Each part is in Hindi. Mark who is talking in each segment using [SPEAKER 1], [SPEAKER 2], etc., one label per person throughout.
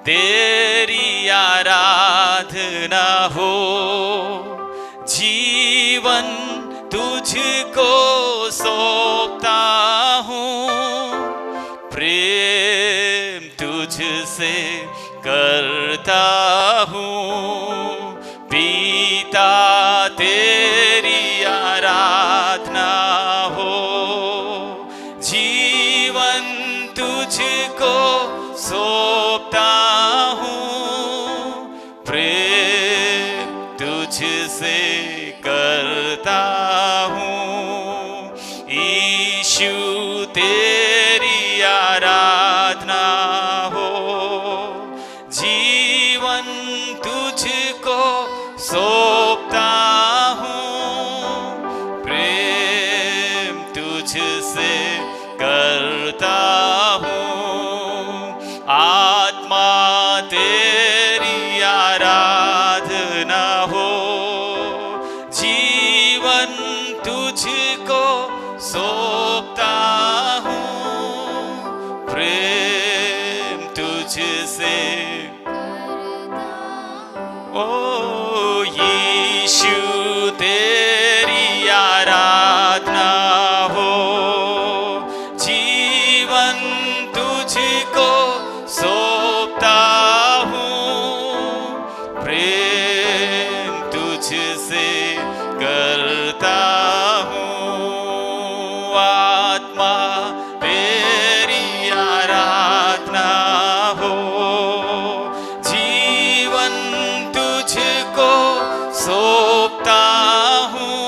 [SPEAKER 1] तेरी आराधना हो, जीवन तुझको सौंपता हूँ, प्रेम तुझसे करता हूँ, पिता तेरी आराधना हो, जीवन तुझको सौंपता हूँ, प्रेम तुझसे करता हूँ, यीशु तेरी आराधना हो, जीवन तुझको सौंपता हूँ, प्रेम तुझसे करता हूँ, आत्मा तेरी आराधना हो, जीवन तुझको सौंपता हूँ, प्रेम तुझसे ओ यीशु तेरी आराधना हो, जीवन तुझको सौंपता हूँ, प्रेम तुझसे करता हूँ, आत्मा तेरी आराधना हो, जीवन तुझको सौंपता हूँ,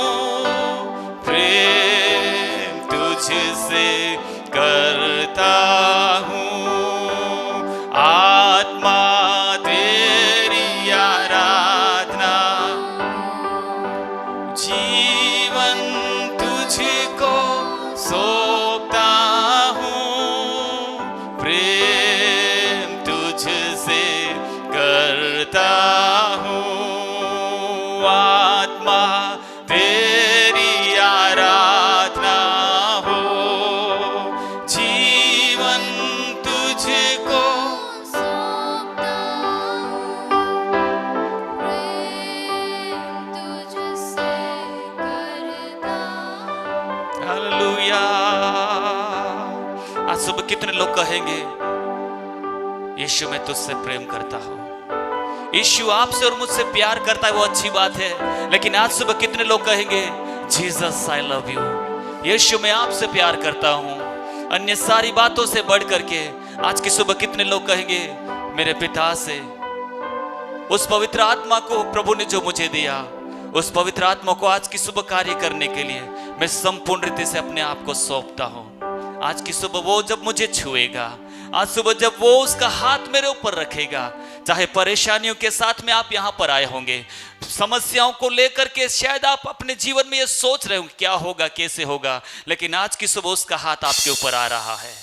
[SPEAKER 1] प्रेम तुझसे करता हूँ, आत्मा तेरी आराधना, जीवन तुझको सौंपता हूँ, प्रेम तुझसे करता हूँ, आत्मा तेरी आराधना हो, जीवन तुझको
[SPEAKER 2] सौंपता हूँ, प्रेम तुझसे करता हूँ।
[SPEAKER 1] हालेलुया। आज सुबह कितने लोग कहेंगे यीशु मैं तुझसे प्रेम करता हूँ, यीशु आपसे और मुझसे प्यार करता है, वो अच्छी बात है, लेकिन आज सुबह कितने लोग कहेंगे जीसस आई लव यू, यीशु मैं आपसे प्यार करता हूँ, अन्य सारी बातों से बढ़ करके आज की सुबह कितने लोग कहेंगे मेरे पिता से, उस पवित्र आत्मा को प्रभु ने जो मुझे दिया, उस पवित्र आत्मा को आज की सुबह कार्य करने के लिए मैं संपूर्ण रीति से अपने आप को सौंपता हूँ। आज की सुबह वो जब मुझे छुएगा, आज सुबह जब वो उसका हाथ मेरे ऊपर रखेगा, चाहे परेशानियों के साथ में आप यहाँ पर आए होंगे, समस्याओं को लेकर के शायद आप अपने जीवन में ये सोच रहे हो क्या होगा कैसे होगा, लेकिन आज की सुबह उसका हाथ आपके ऊपर आ रहा है।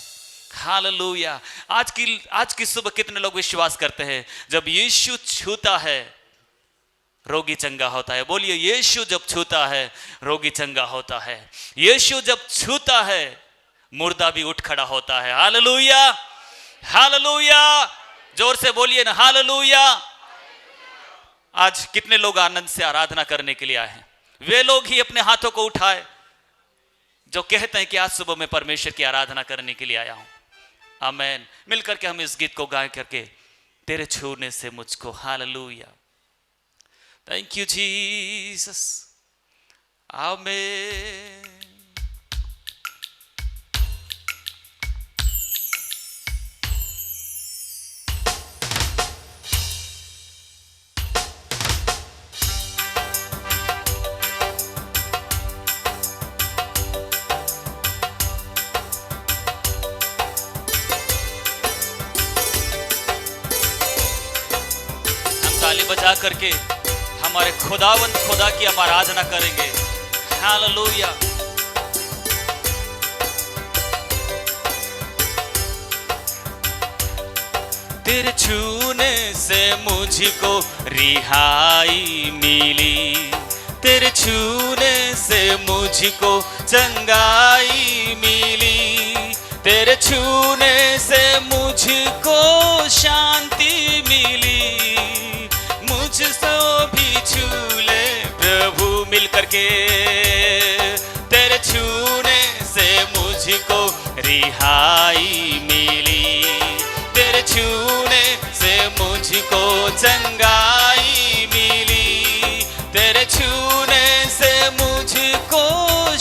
[SPEAKER 1] हालेलुया। आज की सुबह कितने लोग विश्वास करते हैं जब यीशु छूता है रोगी चंगा होता है? बोलिए यीशु जब छूता है रोगी चंगा होता है, यीशु जब छूता है मुर्दा भी उठ खड़ा होता है। हालेलुया, हालेलुया, जोर से बोलिए ना हालेलुया। आज कितने लोग आनंद से आराधना करने के लिए आए हैं? वे लोग ही अपने हाथों को उठाए जो कहते हैं कि आज सुबह मैं परमेश्वर की आराधना करने के लिए आया हूं। आमेन। मिलकर के हम इस गीत को गाएं करके, तेरे छूने से मुझको। हालेलुया, थैंक यू जीसस, आमेन। ताली बजा करके हमारे खुदावंद खुदा की हम आराधना करेंगे। हालेलुया। तेरे छूने से मुझको रिहाई मिली, तेरे छूने से मुझको चंगाई मिली, तेरे छूने से मुझको शांति को भी छू ले प्रभु मिल करके, तेरे छूने से मुझको रिहाई मिली, तेरे छूने से मुझको चंगाई मिली, तेरे छूने से मुझको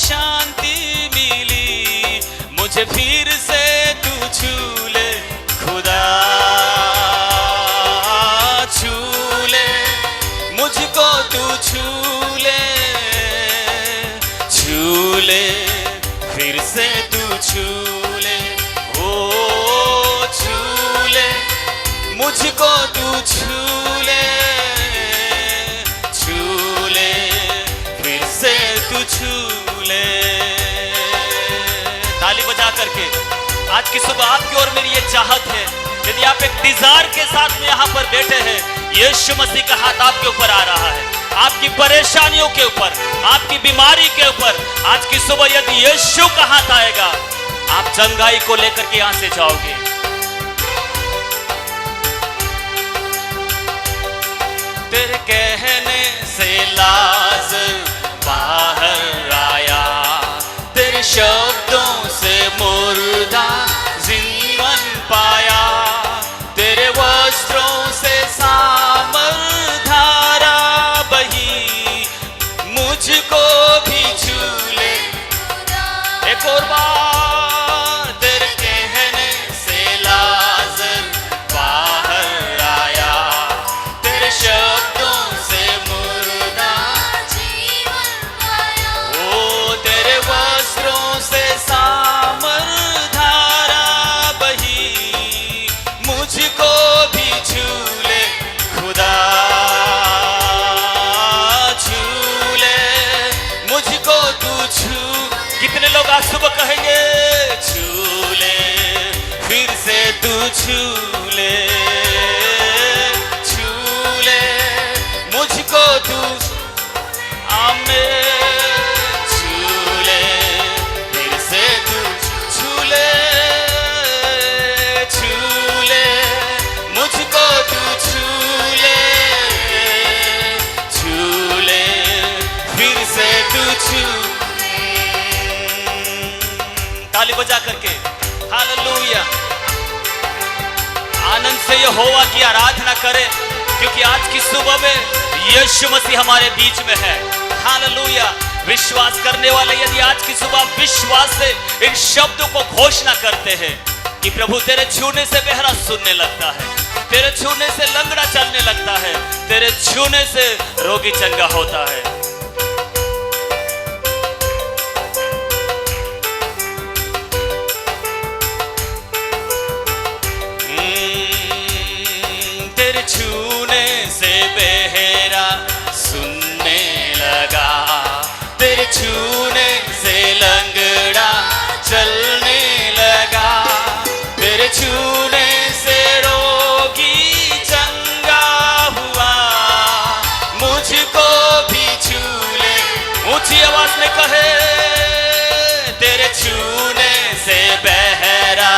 [SPEAKER 1] शांति मिली, मुझे फिर से तू छू ले खुदा, छू ले मुझको तू छू ले, छू ले फिर से तू छू ले, ओ छू ले मुझको तू छू ले, छू ले फिर से तू छू ले। ताली बजा करके आज की सुबह आपकी और मेरी ये चाहत है, यदि आप एक डिजायर के साथ में यहाँ पर बैठे हैं, यीशु मसीह का हाथ आपके ऊपर आ रहा है, आपकी परेशानियों के ऊपर, आपकी बीमारी के ऊपर आज की सुबह यदि यीशु का हाथ आएगा, आप चंगाई को लेकर के यहाँ से जाओगे। तेरे कहने से लाज़र बाहर आया, तेरे शब्दों से मुर्दा जीवन पाया, तेरे वस्त्रों से सामर्थ धारा बही, मुझको भी छू ले एक और बार, तेरे कहने से लाज़र बाहर आया, तेरे शब्दों से मुर्दा
[SPEAKER 2] जीवन पाया,
[SPEAKER 1] ओ तेरे वस्त्रों से सामर्थ धारा बही, मुझको भी छू ले खुदा, छू ले मुझको तू छू। कितने लोग आज सुबह कहेंगे छू ले फिर से तू छू ले, छू ले मुझको तू, आमीन, छू ले फिर से तू छू ले, छू ले मुझको तू छू ले, छू ले फिर से तू छू। ताली बजा करके हालेलुया, आनंद से यहोवा की आराधना करें, क्योंकि आज की सुबह में यीशु मसीह हमारे बीच में है। हालेलुया, विश्वास करने वाले यदि आज की सुबह विश्वास से इन शब्दों को घोषणा करते हैं कि प्रभु तेरे छूने से बहरा सुनने लगता है, तेरे छूने से लंगड़ा चलने लगता है, तेरे छूने से रोगी चंगा होता है। तेरे छूने से बहरा सुनने लगा, तेरे छूने से लंगड़ा चलने लगा, तेरे छूने से रोगी चंगा हुआ, मुझको भी छू ले। ऊंची आवाज में कहे, तेरे छूने से बहरा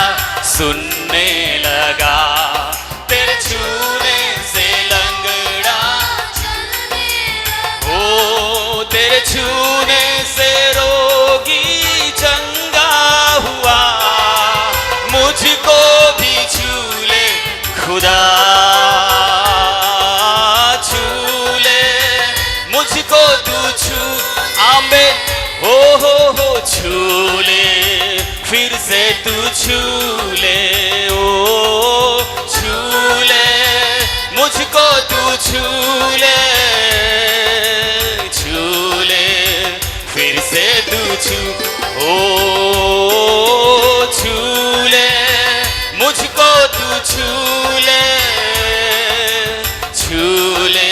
[SPEAKER 1] सुनने लगा, तेरे छूने से लंगड़ा
[SPEAKER 2] चलने लगा,
[SPEAKER 1] ओ तेरे छूने से रोगी चंगा हुआ, मुझको भी छू ले खुदा, छू ले मुझको तू छू, आमीन, हो छू ले फिर से तू छू ले, ओ छू ले मुझको तू छू ले, छू ले फिर से तू छू, ओ छू ले मुझको तू छू ले, छू ले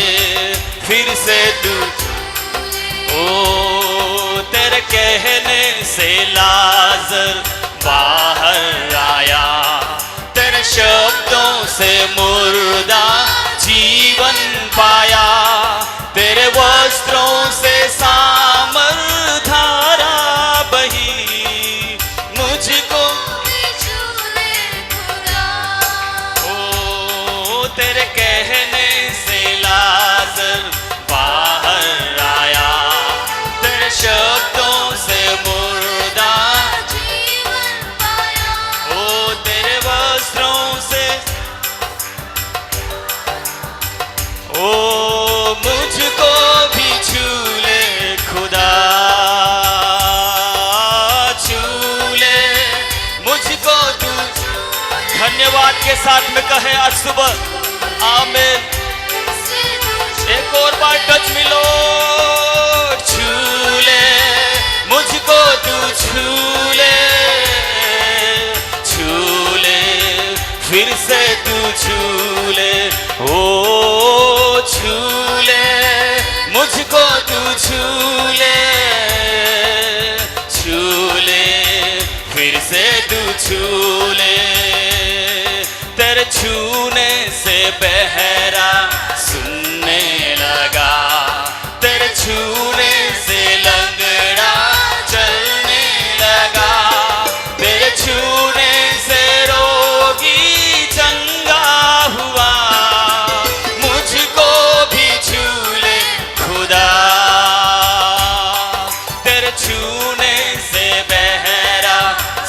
[SPEAKER 1] फिर से तू, ओ तेरे कहने से लाज़र बाहर आया, तेरे शब्दों से मुर्दा जीवन पाया, तेरे वस्त्रों से सामर्थ धारा बही, मुझको
[SPEAKER 2] भी छू ले खुदा,
[SPEAKER 1] ओ तेरे कहने से लाज़र मुझको तू धन्यवाद के साथ में कहे आज सुबह आमीन। एक और बार टच मिलो, छू ले मुझको तू, छू ले फिर से तू, छू ले ओ छू ले मुझको तू, छू ले फिर से तू, छू ले। तेरे छूने से बहरा सुनने लगा, तेरे छूने से लंगड़ा चलने लगा, तेरे छूने से रोगी चंगा हुआ, मुझको भी छू ले खुदा। तेरे छूने से बहरा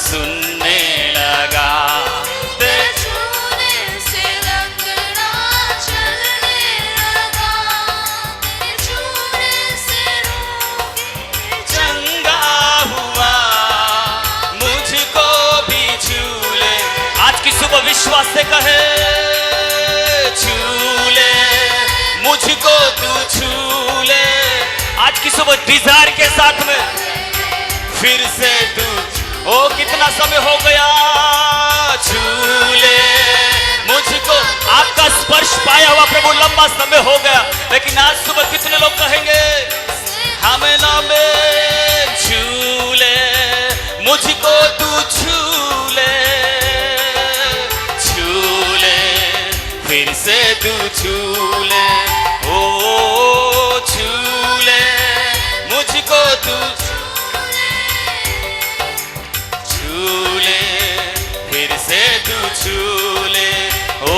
[SPEAKER 1] सुनने लगा, तेरे
[SPEAKER 2] छूने से लंगड़ा चलने लगा, तेरे छूने से रोगी
[SPEAKER 1] चंगा हुआ, मुझको भी छू ले। आज की सुबह विश्वास से कहे छू ले मुझको तू, छू ले। आज की सुबह डिजायर के साथ में फिर से तू, ओ कितना समय हो गया, छू ले मुझको। आपका स्पर्श पाया हुआ प्रभु लंबा समय हो गया, लेकिन आज सुबह कितने लोग कहेंगे हमें ना में छू ले मुझको तू, छू ले फिर से तू, छू ले ओ छू ले मुझको तू, छू ले फिर से तू, छू ले ओ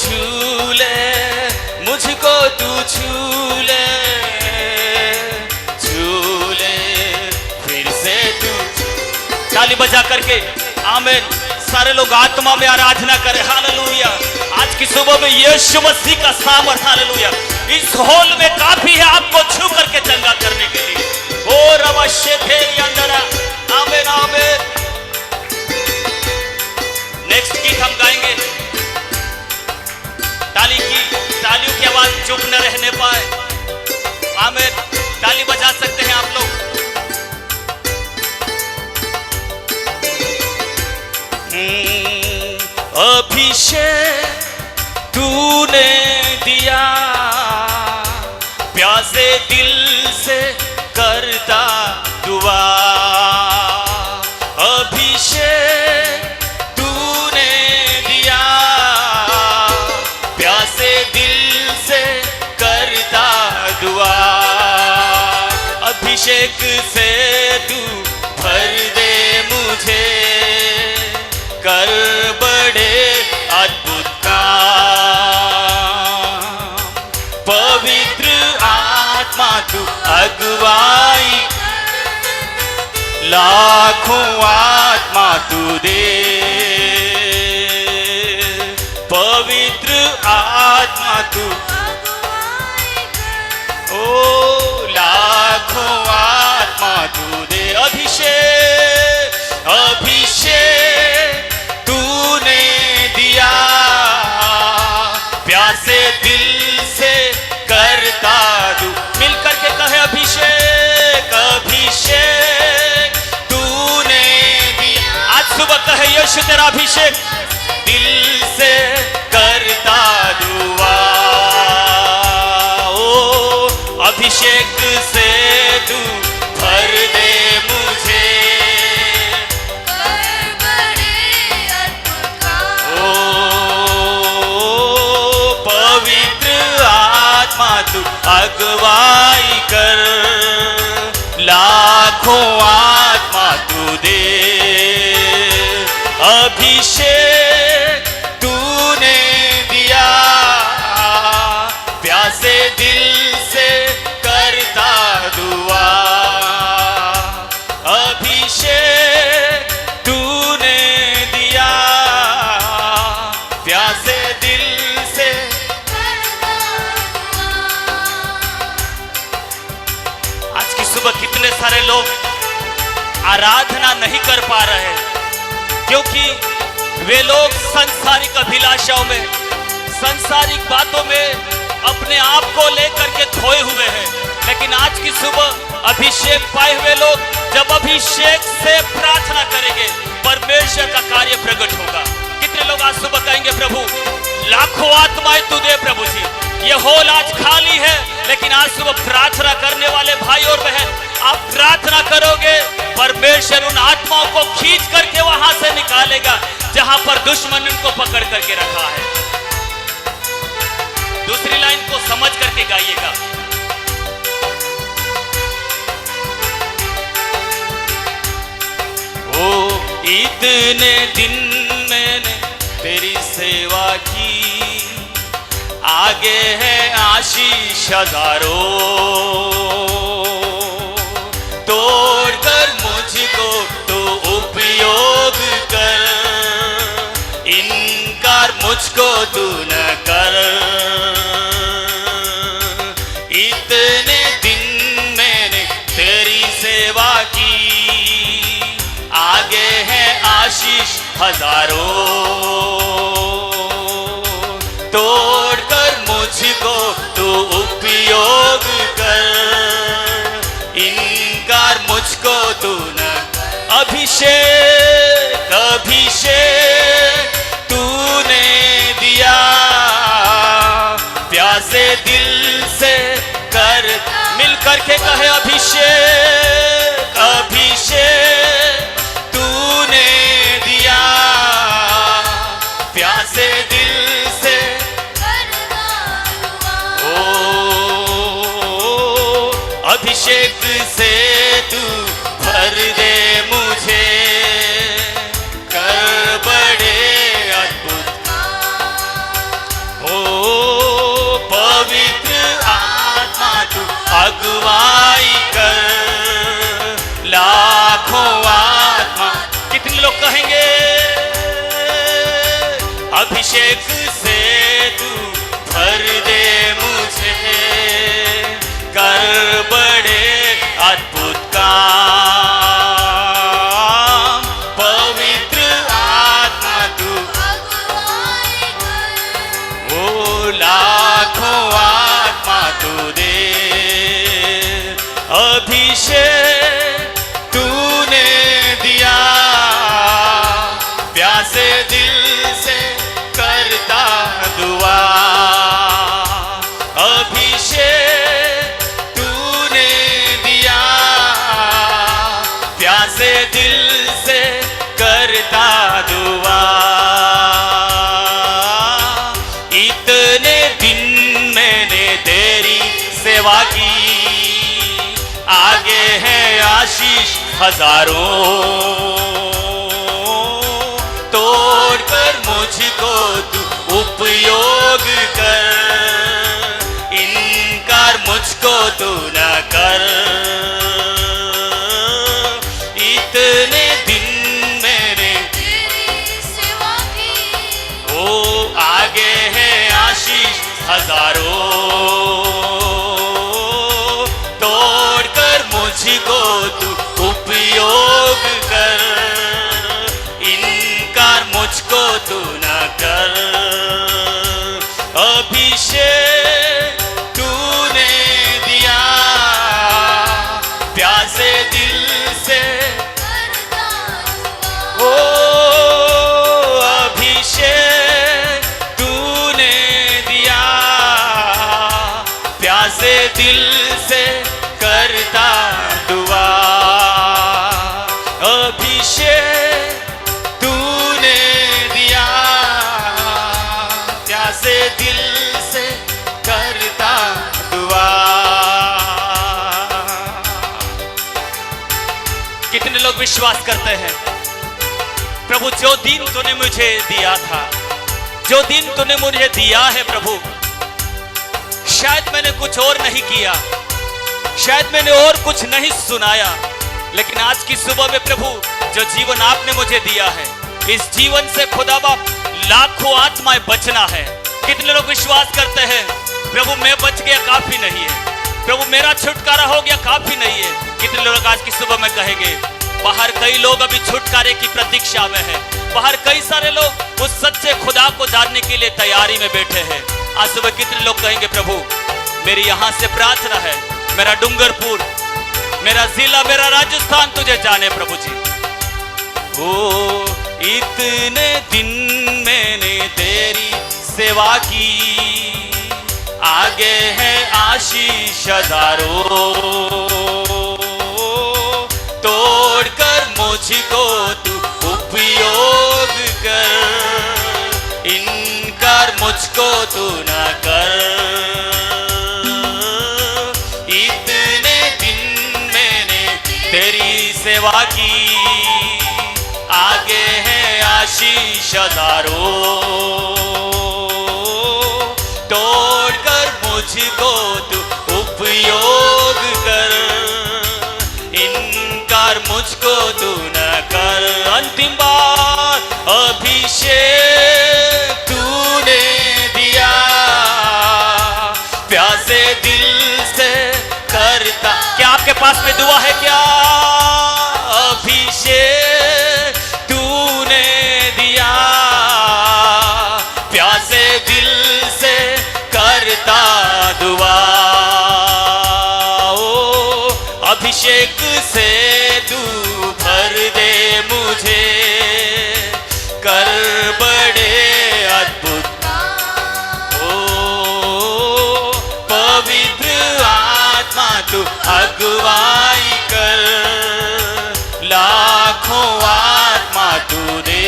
[SPEAKER 1] छू ले मुझको तू, छू ले फिर से तू। ताली बजा करके आमीन। सारे लोग आत्मा में आराधना करें हालेलुया। आज की सुबह में यीशु मसीह का सामर्थ हालेलुया इस हॉल में काफी है आपको छू करके चंगा करने के लिए। ओ रवश्य थे अंदर आमीन आमीन। नेक्स्ट गीत हम गाएंगे, तालियों की आवाज चुप न रहने पाए आमीन। ताली बजा सकते हैं आप लोग। अभिषेक तूने दिया, प्यासे दिल से करता दुआ। अभिषेक तूने दिया, प्यासे दिल से करता दुआ। अभिषेक से तू भर दे मुझे, कर बड़े अद्भुत काम। पवित्र आत्मा तू अगुवाई, लाखों आत्मा तू दे। पवित्र आत्मा तू ओ लाखों आत्मा तू दे। अभिषेक अभिषेक तूने दिया, प्यासे दिल से करता दू। मिलकर के कहे अभिषेक अभिषेक तूने दिया। आज सुबह कहे यीशु तेरा अभिषेक दिल से करता दुआ। ओ अभिषेक से तू भर दे मुझे, तू अगुवाई कर, लाखों आत्मा तू दे। अभिषेक तूने दिया, प्यासे दिल से करता दुआ। अभिषेक तूने दिया, प्यासे दिल से। सुबह कितने सारे लोग आराधना नहीं कर पा रहे, क्योंकि वे लोग सांसारिक अभिलाषाओं में, सांसारिक बातों में अपने आप को लेकर के खोए हुए हैं। लेकिन आज की सुबह अभिषेक पाए हुए लोग जब अभिषेक से प्रार्थना करेंगे, परमेश्वर का कार्य प्रकट होगा। कितने लोग आज सुबह कहेंगे, प्रभु लाखों आत्माएं तू दे प्रभु जी, ये हॉल आज खाली है, लेकिन आज सुबह प्रार्थना करने वाले भाई और बहन, आप प्रार्थना करोगे, परमेश्वर उन आत्माओं को खींच करके वहां से निकालेगा जहां पर दुश्मन उनको पकड़ करके रखा है। दूसरी लाइन को समझ करके गाइएगा। ओ इतने दिन मैंने तेरी सेवा की, आगे है आशीष हजारों, तोड़कर मुझको तो उपयोग कर, इनकार मुझको तू न कर। इतने दिन मैंने तेरी सेवा की, आगे है आशीष हजारों, तोड़कर मुझको तू उपयोग कर, इनकार मुझको तू न। अभिषेक अभिषेक तूने दिया, प्यासे दिल से कर, मिल करके कहे अभिषेक अभिषेक तूने दिया, प्यासे दिल से अभिषेक से तू भर दे मुझे, कर बड़े अद्भुत। ओ पवित्र आत्मा तू अगुवाई कर, लाखों आत्मा। कितने लोग कहेंगे अभिषेक से तू भर दे मुझे, कर बड़े अद्भुत काम, पवित्र आत्मा तू
[SPEAKER 2] अगुवाई कर।
[SPEAKER 1] ओ लाखों आत्मा तू दे, अभिषेक तूने दिया, प्यासे दिल से करता दुआ, अभिषेक तूने दिया, प्यासे दिल से करता दुआ। इतने दिन मैंने तेरी सेवा की, आगे है आशीष हजारों, तोड़कर मुझको तू उपयोग कर, इनकार मुझको तू न कर। इतने दिन मैंने
[SPEAKER 2] तेरी सेवा की,
[SPEAKER 1] ओ आगे है आशीष हजारों, तोड़कर मुझको तू उपयोग कर, इनकार मुझको तू न कर। अभिषेक तूने दिया, प्यासे दिल से
[SPEAKER 2] करता
[SPEAKER 1] ओ
[SPEAKER 2] दुआ।
[SPEAKER 1] अभिषेक तूने दिया, प्यासे दिल से करता दुआ। अभिषेक तूने दिया, प्यासे दिल से करता दुआ। कितने लोग विश्वास करते हैं, प्रभु जो दिन तूने मुझे दिया था, जो दिन तूने मुझे दिया है प्रभु, शायद मैंने कुछ और नहीं किया, शायद मैंने और कुछ नहीं सुनाया, लेकिन आज की सुबह में प्रभु जो जीवन आपने मुझे दिया है, इस जीवन से खुदा बाप लाखों आत्माएं बचना है। कितने लोग विश्वास करते हैं, प्रभु मैं बच गया काफी नहीं है, प्रभु मेरा छुटकारा हो गया काफी नहीं है। कितने लोग आज की सुबह में कहेंगे बाहर कई लोग अभी छुटकारे की प्रतीक्षा में हैं। बाहर कई सारे लोग उस सच्चे खुदा को जानने के लिए तैयारी में बैठे हैं। आज सुबह कितने लोग कहेंगे प्रभु मेरी यहां से प्रार्थना है, मेरा डूंगरपुर, मेरा जिला, मेरा राजस्थान तुझे जाने प्रभु जी। ओ इतने दिन मैंने तेरी सेवा की, आगे है आशीष हजारों, तोड़कर मुझको तू उपयोग कर, इनकार मुझको तू न कर। इतने दिन मैंने तेरी सेवा की, आगे है आशीष हजारों, तोड़कर मुझको तू उपयोग कर, इनकार मुझको तू न कर। अंतिम बार अभिषेक तूने दिया, प्यासे दिल से करता। क्या आपके पास में दुआ है क्या? अभिषेक तूने दिया, प्यासे दिल से करता दुआ। ओ अभिषेक से तू भर दे मुझे, कर बड़े अद्भुत। ओ पवित्र आत्मा तू अगुवाई कर, लाखों आत्मा तू दे।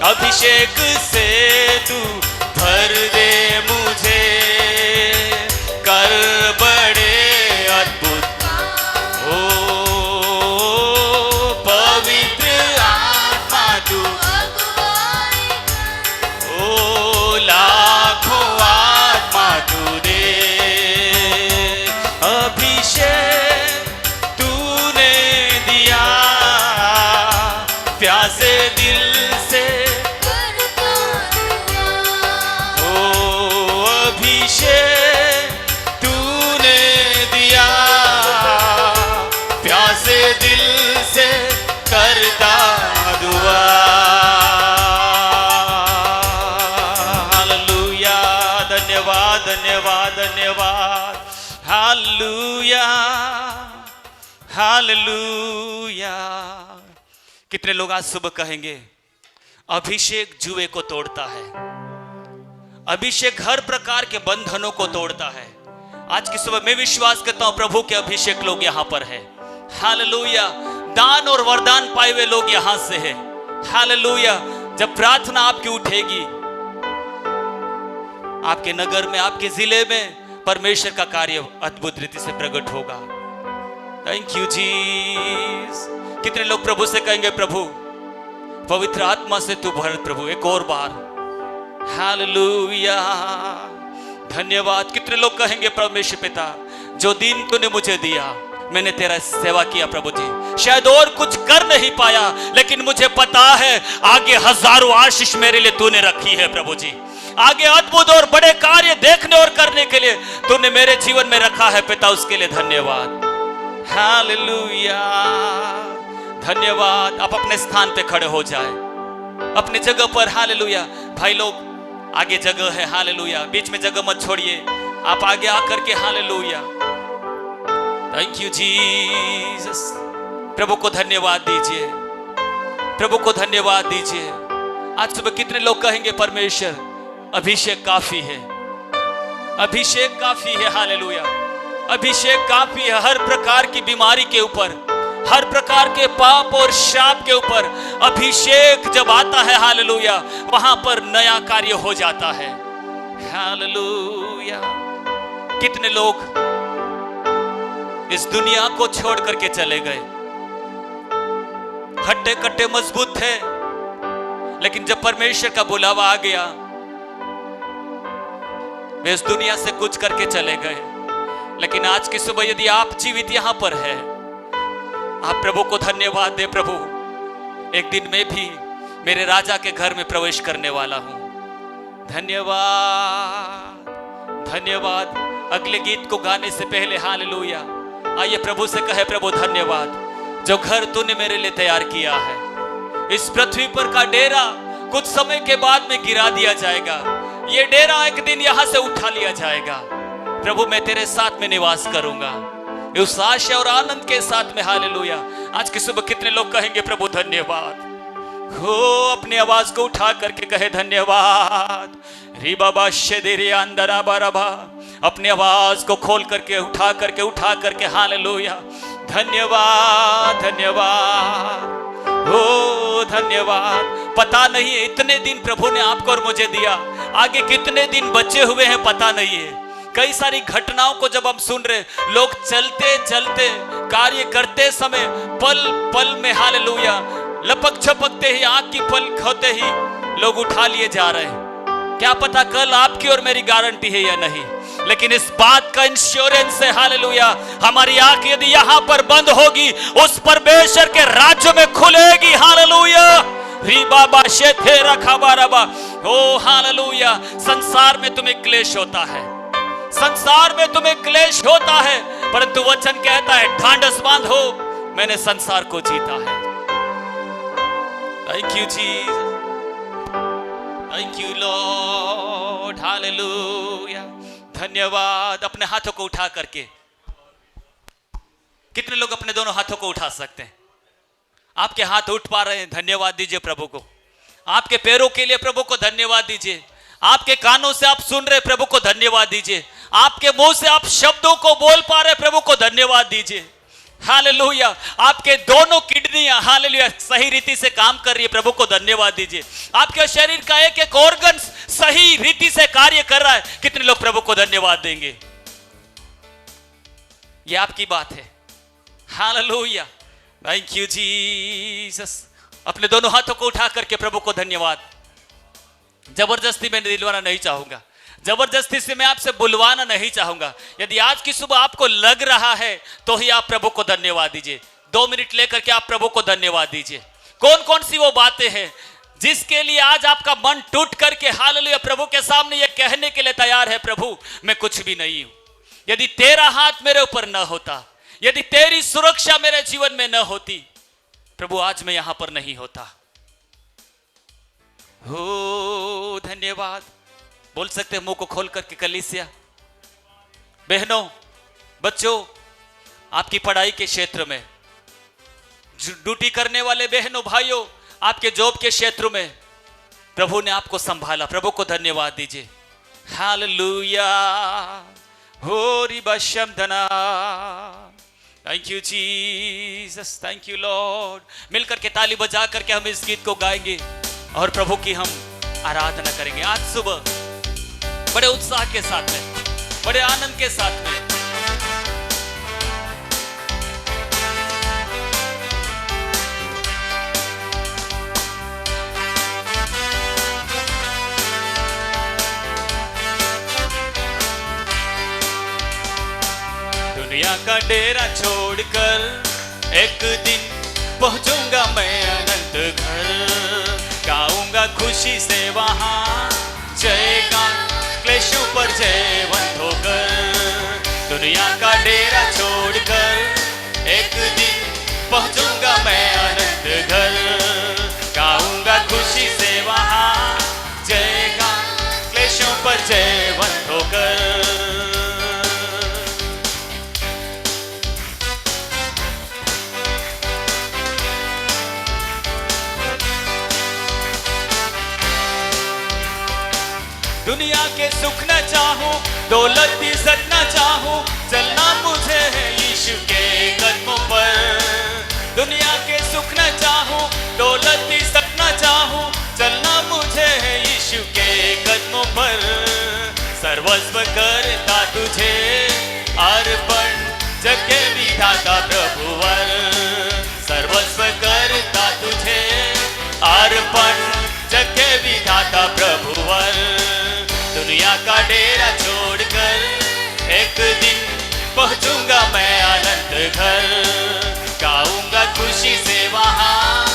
[SPEAKER 1] अभिषेक से तू भर दे मुझे, कर बड़े अद्भुत। ओ पवित्र आत्मा तू, ओ लाखों आत्मा तू दे। अभिषेक तूने दिया, प्यासे दिल से तूने दिया, प्यासे दिल से करता दुआ। हालेलुया, धन्यवाद धन्यवाद धन्यवाद। Hallelujah hallelujah. कितने लोग आज सुबह कहेंगे अभिषेक जुए को तोड़ता है, अभिषेक हर प्रकार के बंधनों को तोड़ता है। आज की सुबह मैं विश्वास करता हूं प्रभु के अभिषेक लोग यहां पर है। हालेलुया। दान और वरदान पाए हुए लोग यहां से हैं। हालेलुया। जब प्रार्थना आपकी उठेगी, आपके नगर में, आपके जिले में परमेश्वर का कार्य अद्भुत रीति से प्रकट होगा। Thank you Jesus. कितने लोग प्रभु से कहेंगे प्रभु पवित्र आत्मा से तू भर प्रभु एक और बार। हालेलुया, धन्यवाद। कितने लोग कहेंगे परमेश्वर पिता जो दिन तूने मुझे दिया मैंने तेरा सेवा किया प्रभु जी, शायद और कुछ कर नहीं पाया लेकिन मुझे पता है आगे हजारों आशीष मेरे लिए तूने रखी है प्रभु जी। आगे अद्भुत और बड़े कार्य देखने और करने के लिए तूने मेरे जीवन में रखा है पिता, उसके लिए धन्यवाद। हालेलुया, धन्यवाद। आप अपने स्थान पे खड़े हो जाए, अपनी जगह पर। हालेलुया। भाई लोग आगे जगह है। हालेलुया, बीच में जगह मत छोड़िए, आप आगे आकर के। Hallelujah, thank you Jesus. प्रभु को धन्यवाद दीजिए, प्रभु को धन्यवाद दीजिए। आज सुबह कितने लोग कहेंगे परमेश्वर अभिषेक काफी है, अभिषेक काफी है। हालेलुया, अभिषेक काफी है। हर प्रकार की बीमारी के ऊपर, हर प्रकार के पाप और श्राप के ऊपर अभिषेक जब आता है, हालेलुया, वहां पर नया कार्य हो जाता है। हालेलुया। कितने लोग इस दुनिया को छोड़ करके चले गए, हट्टे कट्टे मजबूत थे, लेकिन जब परमेश्वर का बुलावा आ गया वे इस दुनिया से कुछ करके चले गए। लेकिन आज की सुबह यदि आप जीवित यहां पर है, आप प्रभु को धन्यवाद दे। प्रभु एक दिन मैं भी मेरे राजा के घर में प्रवेश करने वाला हूं। धन्यवाद, धन्यवाद। अगले गीत को गाने से पहले हालेलुया आइए प्रभु से कहे, प्रभु धन्यवाद जो घर तूने मेरे लिए तैयार किया है। इस पृथ्वी पर का डेरा कुछ समय के बाद में गिरा दिया जाएगा, ये डेरा एक दिन यहां से उठा लिया जाएगा। प्रभु मैं तेरे साथ में निवास करूंगा, उस आशा और आनंद के साथ में। हालेलुया। आज की सुबह कितने लोग कहेंगे प्रभु धन्यवाद? हो अपनी आवाज को उठा करके कहे धन्यवाद। री बाबा शेदेरे अंदरा बारबा, अपनी आवाज को खोल करके उठा करके हालेलुया। धन्यवाद धन्यवाद हो धन्यवाद। पता नहीं है इतने दिन प्रभु ने आपको और मुझे दिया, आगे कितने दिन बचे हुए हैं पता नहीं है। कई सारी घटनाओं को जब हम सुन रहे, लोग चलते चलते कार्य करते समय पल पल में हालेलुया लपक झपकते ही, आंख की पलक होते ही लोग उठा लिए जा रहे हैं। क्या पता कल आपकी और मेरी गारंटी है या नहीं, लेकिन इस बात का इंश्योरेंस है हालेलुया, हमारी आंख यदि यहां पर बंद होगी उस परमेश्वर के राज्य में खुलेगी। हालेलुया। री बाबा शेथे रखा बारबा। ओ हालेलुया। संसार में तुम्हें क्लेश होता है, संसार में तुम्हें क्लेश होता है, परंतु वचन कहता है ढांढस बांधो, मैंने संसार को जीता है। Thank you Jesus, thank you Lord. Hallelujah. धन्यवाद। अपने हाथों को उठा करके, कितने लोग अपने दोनों हाथों को उठा सकते हैं? आपके हाथ उठ पा रहे हैं, धन्यवाद दीजिए प्रभु को। आपके पैरों के लिए प्रभु को धन्यवाद दीजिए। आपके कानों से आप सुन रहे, प्रभु को धन्यवाद दीजिए। आपके मुंह से आप शब्दों को बोल पा रहे, प्रभु को धन्यवाद दीजिए। हालेलुया। आपके दोनों किडनियां हालेलुया सही रीति से काम कर रही है, प्रभु को धन्यवाद दीजिए। आपके शरीर का एक एक ऑर्गन सही रीति से कार्य कर रहा है, कितने लोग प्रभु को धन्यवाद देंगे? ये आपकी बात है। हालेलुया। Thank you Jesus. अपने दोनों हाथों को उठा करके प्रभु को धन्यवाद। जबरदस्ती मैं दिलवाना नहीं चाहूंगा, जबरदस्ती से मैं आपसे बुलवाना नहीं चाहूंगा। यदि आज की सुबह आपको लग रहा है तो ही आप प्रभु को धन्यवाद दीजिए। 2 मिनट लेकर के आप प्रभु को धन्यवाद दीजिए। कौन कौन सी वो बातें हैं जिसके लिए आज आपका मन टूट करके हालेलुया प्रभु के सामने ये कहने के लिए तैयार है, प्रभु मैं कुछ भी नहीं हूं। यदि तेरा हाथ मेरे ऊपर न होता, यदि तेरी सुरक्षा मेरे जीवन में न होती, प्रभु आज मैं यहां पर नहीं होता। हो धन्यवाद। बोल सकते हैं मुंह को खोल करके कलीसिया। बहनों, बच्चों, आपकी पढ़ाई के क्षेत्र में, ड्यूटी करने वाले बहनों भाइयों, आपके जॉब के क्षेत्र में प्रभु ने आपको संभाला, प्रभु को धन्यवाद दीजिए। हालेलुया। हो रिबशम धना। Thank you Jesus, thank you Lord. मिलकर के ताली बजा करके हम इस गीत को गाएंगे और प्रभु की हम आराधना करेंगे। आज सुबह बड़े उत्साह के साथ में, बड़े आनंद के साथ में दुनिया का डेरा छोड़कर एक दिन पहुंचूंगा मैं अनंत घर। गाऊंगा खुशी से वहां जयगान, क्लेशों पर जयवंत होकर। दुनिया का डेरा छोड़कर एक दिन पहुंचूंगा मैं अनंत घर। गाऊंगा खुशी से वहां जयगान, क्लेशों पर जयवंत होकर। दुनिया के सुख न चाहूं, दौलत इज्जत न चाहूं, चलना मुझे है यीशु के कदमों पर। दुनिया के सुख न चाहूं, दौलत इज्जत न चाहूं, चलना मुझे है यीशु के कदमों पर। सर्वस्व करता तुझे अर्पण, जग के विधाता प्रभुवर। सर्वस्व करता तुझे अर्पण, जग के विधाता प्रभुवर। दुनिया का डेरा छोड़कर एक दिन पहुंचूंगा मैं अनंत घर। गाऊंगा खुशी से वहां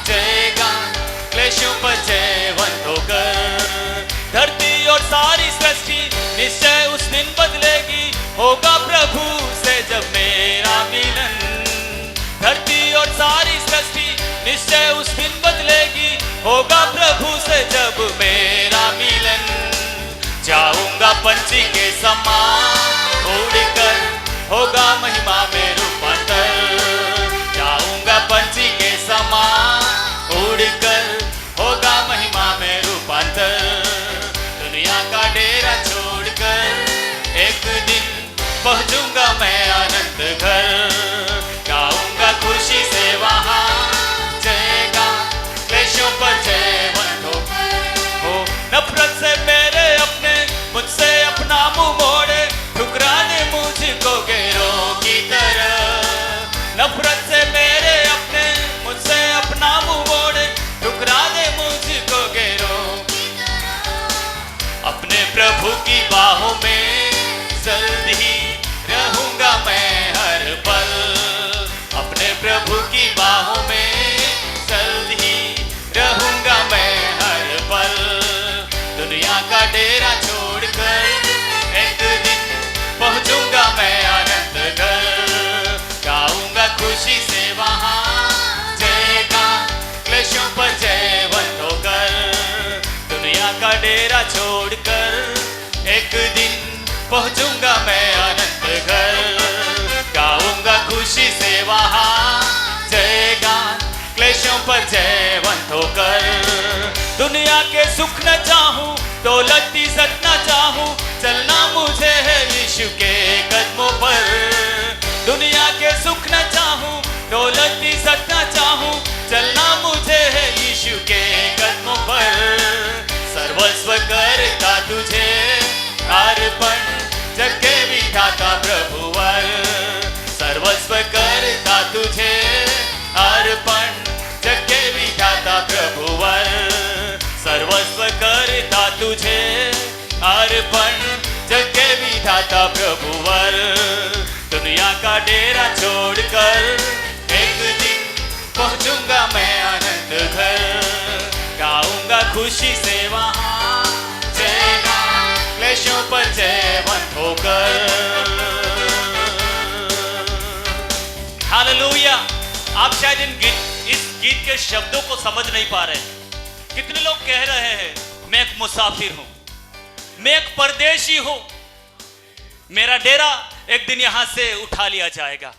[SPEAKER 1] जयगान, क्लेशों पर जयवंत होकर। धरती और सारी सृष्टि निश्चय उस दिन बदलेगी, होगा प्रभु से जब मेरा निश्चय उस दिन बदलेगी, होगा प्रभु से जब मेरा मिलन। जाऊंगा पंछी के समान उड़कर, होगा महिमा में रूपांतर। जाऊंगा पंछी के समान उड़कर, होगा महिमा में रूपांतर। दुनिया का डेरा छोड़कर एक दिन पहुंचूंगा मैं अनंत घर। गाऊंगा खुशी से वहां जयगा, क्लेशों पर जय बंधो हो। नफरत से मेरे अपने मुझसे अपना मुंह मोड़े, ठुकरा दे मुझको गैरों की तरह। नफरत से मेरे अपने मुझसे अपना मुंह मोड़े, ठुकरा दे मुझको गैरों की तरह। अपने प्रभु की बाहों में जल्द ही रहूंगा मैं हर पल। अपने प्रभु की बाहों में जल्द ही रहूंगा मैं हर पल। दुनिया का डेरा छोड़कर एक दिन पहुंचूंगा मैं अनंत घर। गाऊंगा खुशी से वहां जय का, क्लेशों पर जय बंद होकर। दुनिया का डेरा छोड़कर एक दिन पहुंचूंगा मैं अनंत घर। गाऊंगा खुशी से वहां जय गान, क्लेशों पर जय बंद होकर। दुनिया के सुख न चाहूं, दौलत इज्जत न चाहूं, चलना मुझे है यीशु के कदमों पर। दुनिया के सुख न चाहूं, दौलत इज्जत न चाहूं, चलना मुझे है यीशु के कदमों पर। सर्वस्व करता तुझे अर्पण, जग के विधाता प्रभुवर। सर्वस्व करता तुझे अर्पण, जग के विधाता प्रभुवर। सर्वस्व करता तुझे अर्पण, जग के विधाता प्रभुवर। दुनिया का डेरा छोड़कर एक दिन पहुंचूंगा मैं अनंत घर। गाऊंगा खुशी से वहां जय गान, क्लेशों पर जय बंद होकर। हालेलुया। आप शायद इस गीत के शब्दों को समझ नहीं पा रहे। कितने लोग कह रहे हैं मैं एक मुसाफिर हूं, मैं एक परदेशी हूं, मेरा डेरा एक दिन यहां से उठा लिया जाएगा।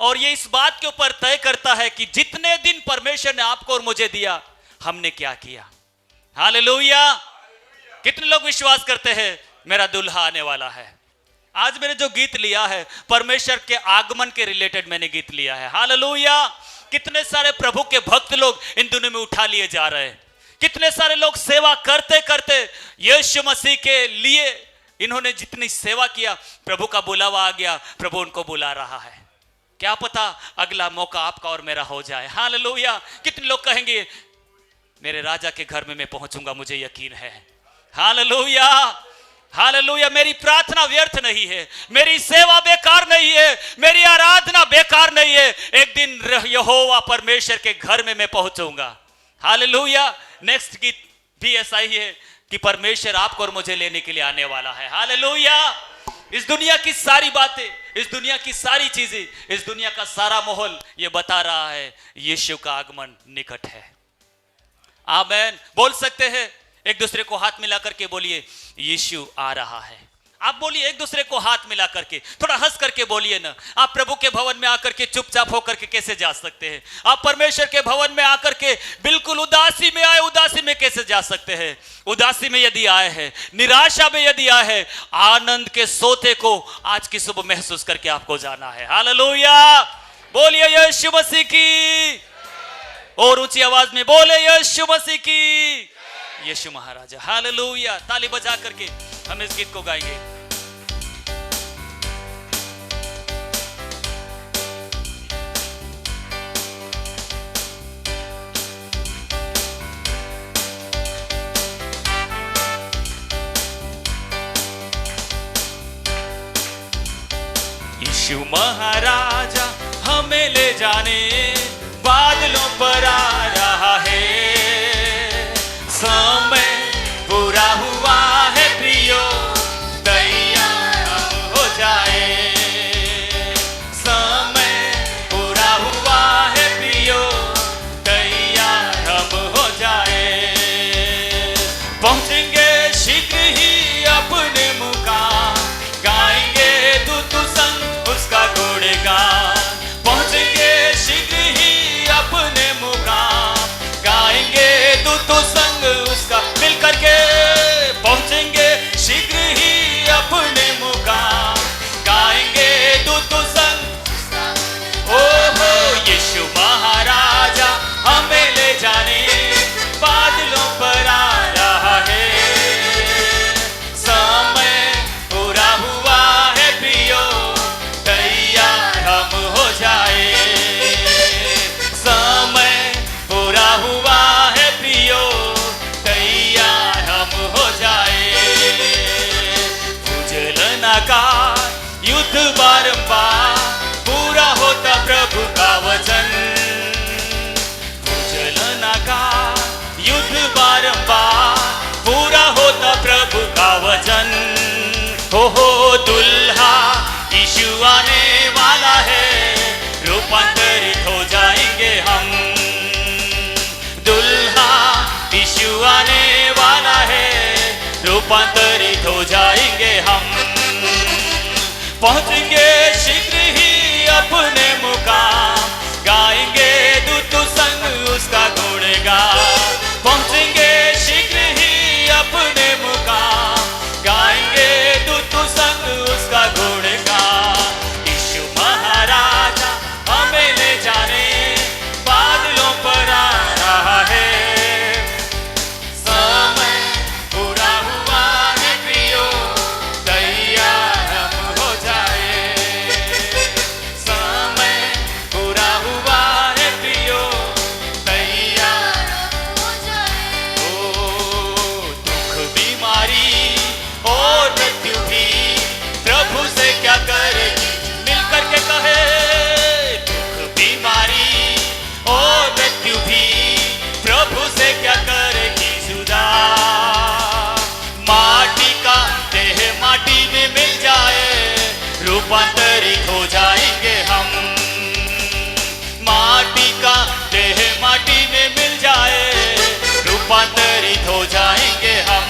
[SPEAKER 1] और ये इस बात के ऊपर तय करता है कि जितने दिन परमेश्वर ने आपको और मुझे दिया, हमने क्या किया। हालेलुया। कितने लोग विश्वास करते हैं मेरा दुल्हा आने वाला है। आज मैंने जो गीत लिया है परमेश्वर के आगमन के रिलेटेड मैंने गीत लिया है। हालेलुया। कितने सारे प्रभु के भक्त लोग इन दुनिया में उठा लिए जा रहे हैं। कितने सारे लोग सेवा करते करते यीशु मसीह के लिए इन्होंने जितनी सेवा किया, प्रभु का बुलावा आ गया, प्रभु उनको बुला रहा है। क्या पता अगला मौका आपका और मेरा हो जाए। हालेलुया। कितने लोग कहेंगे मेरे राजा के घर में मैं पहुंचूंगा, मुझे यकीन है। हालेलुया। हालेलुया। मेरी प्रार्थना व्यर्थ नहीं है, मेरी सेवा बेकार नहीं है, मेरी आराधना बेकार नहीं है। एक दिन यहोवा परमेश्वर के घर में मैं पहुंचूंगा। हालेलुया। नेक्स्ट गीत भी ऐसा ही है कि परमेश्वर आपको और मुझे लेने के लिए आने वाला है। हालेलुया। इस दुनिया की सारी बातें, इस दुनिया की सारी चीजें, इस दुनिया का सारा माहौल ये बता रहा है यीशु का आगमन निकट है। आमेन। बोल सकते हैं एक दूसरे को हाथ मिला करके बोलिए यीशु आ रहा है। आप बोलिए एक दूसरे को हाथ मिला करके, थोड़ा हंस करके बोलिए ना। आप प्रभु के भवन में आकर के चुपचाप होकर के कैसे जा सकते हैं? आप परमेश्वर के भवन में आकर के बिल्कुल उदासी में आए, उदासी में कैसे जा सकते हैं? उदासी में यदि आए हैं, निराशा में यदि आए हैं, आनंद के सोते को आज की सुबह महसूस करके आपको जाना है। हालेलुया। बोलिए यीशु मसीह की। और ऊंची आवाज में बोले यीशु मसीह की। यीशु महाराजा। हालेलुया। ताली बजा करके हम इस गीत को गाएंगे। यीशु महाराजा हमें ले जाने बादलों पर आ रहा है। समय पूरा हुआ है प्रियो, तैयार हो जाए। समय पूरा हुआ है प्रियो, आने वाला है, रूपांतरित हो जाएंगे हम। दुल्हा यीशु आने वाला है, रूपांतरित हो जाएंगे हम। पहुंचेंगे शीघ्र ही अपने मुकाम, गाएंगे दूत संग उसका गुणगान। पहुंचेंगे शीघ्र ही अपने मुकाम, गाएंगे दूत संग उसका गुणगान। यीशु महाराजा हमें ले जाने बादलों पर आ रहा है। समय पूरा हुआ है प्रियो, तैयार हम हो जाए। समय पूरा हुआ है प्रियो, तैयार
[SPEAKER 2] हो जाए।
[SPEAKER 1] ओ दुख बीमारी और मृत्यु भी प्रभु से क्या करेगी, मिलकर के कहे। दुख बीमारी और मृत्यु भी प्रभु से क्या करेगी जुदा। माटी का देह माटी में मिल जाए, रूपांतरित हो जाएंगे हम। माटी का देह माटी में मिल जाए, रूपांतरित हो जाएंगे हम।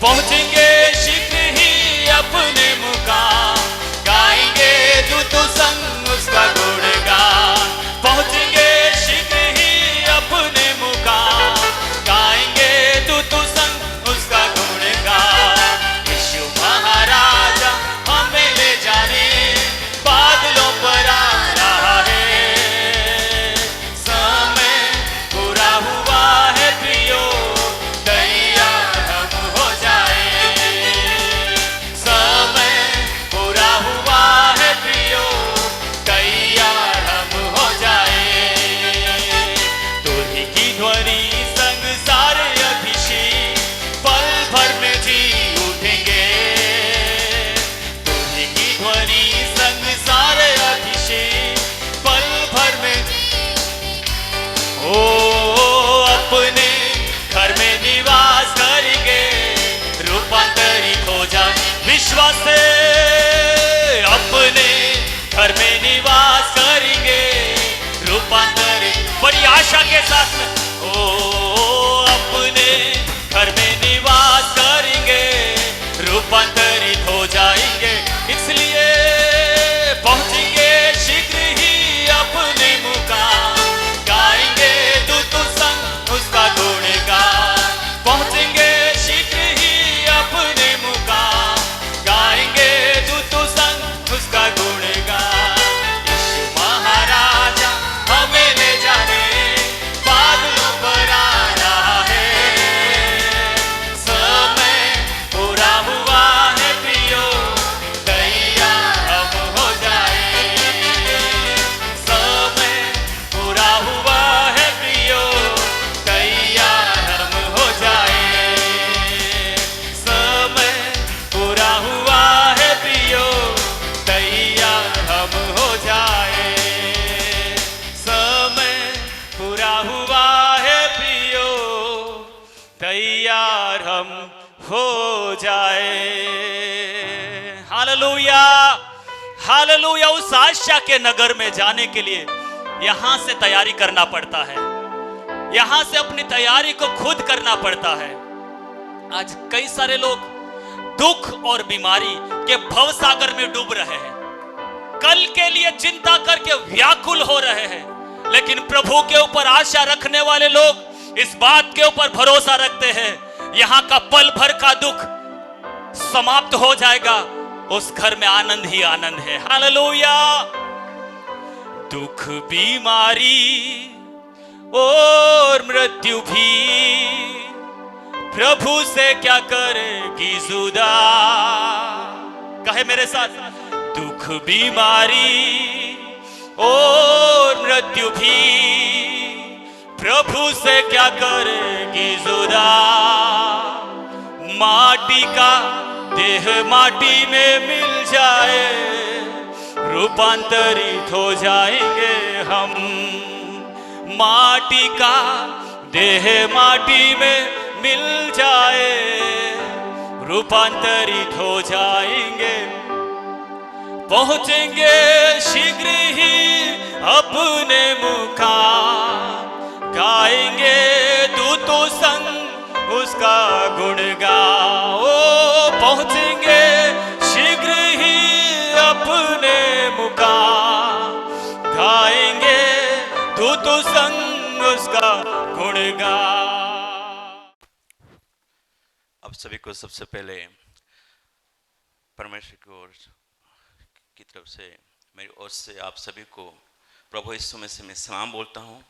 [SPEAKER 1] पहुंचेंगे शीघ्र ही अपने मुकाम, गाएंगे दूत संग उसका गुणगान। पहुंचेंगे शीघ्र ही अपने मुकाम, गाएंगे दूत संग उसका गुणगान। यीशु महाराजा हमें ले जाने बादलों पर आ रहा है। समय पूरा हुआ है प्रियो, तैयार हम हो जाए। समय पूरा हुआ है प्रियो, तैयार हम हो जाए। तुझी की ध्वनि संग सारे अभिषेक पल भर में जी उठेंगे। तुझी की ध्वनि संग सारे अभिषेक पल भर में ओ अपने घर में निवास करेंगे, रूपांतरित हो जाए। विश्वास से अपने घर में निवास करेंगे, रूपांतरित बड़ी आशा के साथ में। ओ अपने घर में निवास करेंगे, रूपांतरित हो जाएंगे। इसलिए पहुंचेंगे शीघ्र ही अपने मुकाम, गाएंगे दूत संग उसका गुणगान। पहुंचेंगे शीघ्र ही अपने मुकाम, गाएंगे दूत संग उसका गुणगान। यीशु महाराजा हमें ले जाने बादलों पर आ रहा है। समय पूरा हुआ है प्रियो, तैयार हम हो जाए। समय पूरा हुआ है प्रियो, तैयार हम हो जाए। समय पूरा हुआ है प्रियो, तैयार हम हो जाए। समय पूरा हुआ है प्रियो, तैयार हम हो जाए। Hallelujah, hallelujah. उस आशा के नगर में जाने के लिए यहां से तैयारी करना पड़ता है, यहां से अपनी तैयारी को खुद करना पड़ता है। आज कई सारे लोग दुख और बीमारी के भवसागर में डूब रहे हैं, कल के लिए चिंता करके व्याकुल हो रहे हैं। लेकिन प्रभु के ऊपर आशा रखने वाले लोग इस बात के ऊपर भरोसा रखते हैं, यहां का पल भर का दुख समाप्त हो जाएगा, उस घर में आनंद ही आनंद है। हालेलुया। दुख बीमारी और मृत्यु भी प्रभु से क्या करेगी जुदा। कहे मेरे साथ, दुख बीमारी और मृत्यु भी प्रभु से क्या करेगी जुदा। माटी का देह माटी में मिल जाए, रूपांतरित हो जाएंगे हम। माटी का देह माटी में मिल जाए, रूपांतरित हो जाएंगे। पहुंचेंगे शीघ्र ही अपने मुकाम, गाएंगे दूतों संग उसका गुण गाओ। पहुंचेंगे शीघ्र ही अपने मुकाम, गाएंगे दूतों संग उसका गुण गाओ।
[SPEAKER 3] अब सभी को सबसे पहले परमेश्वर की ओर की तरफ से, मेरी ओर से आप सभी को प्रभु यीशु मसीह में सलाम बोलता हूँ।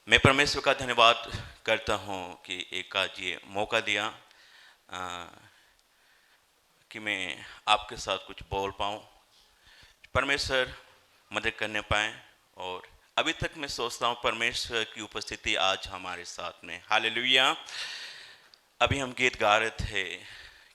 [SPEAKER 3] मैं परमेश्वर का धन्यवाद करता हूँ कि एक आज ये मौका दिया कि मैं आपके साथ कुछ बोल पाऊँ, परमेश्वर मदद करने पाए। और अभी तक मैं सोचता हूँ परमेश्वर की उपस्थिति आज हमारे साथ में। हालेलुया। अभी हम गीत गा रहे थे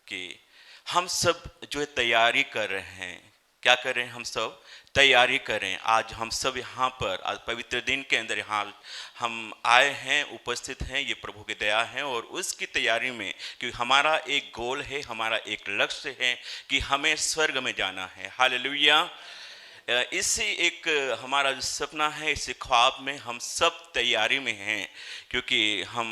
[SPEAKER 3] कि हम सब जो है तैयारी कर रहे हैं। क्या कर रहे हैं? हम सब तैयारी कर रहे हैं। आज हम सब यहाँ पर, आज पवित्र दिन के अंदर यहाँ हम आए हैं, उपस्थित हैं, ये प्रभु की दया है। और उसकी तैयारी में कि हमारा एक गोल है, हमारा एक लक्ष्य है कि हमें स्वर्ग में जाना है। हालेलुया। इसी एक हमारा जो सपना है, इसी ख्वाब में हम सब तैयारी में हैं। क्योंकि हम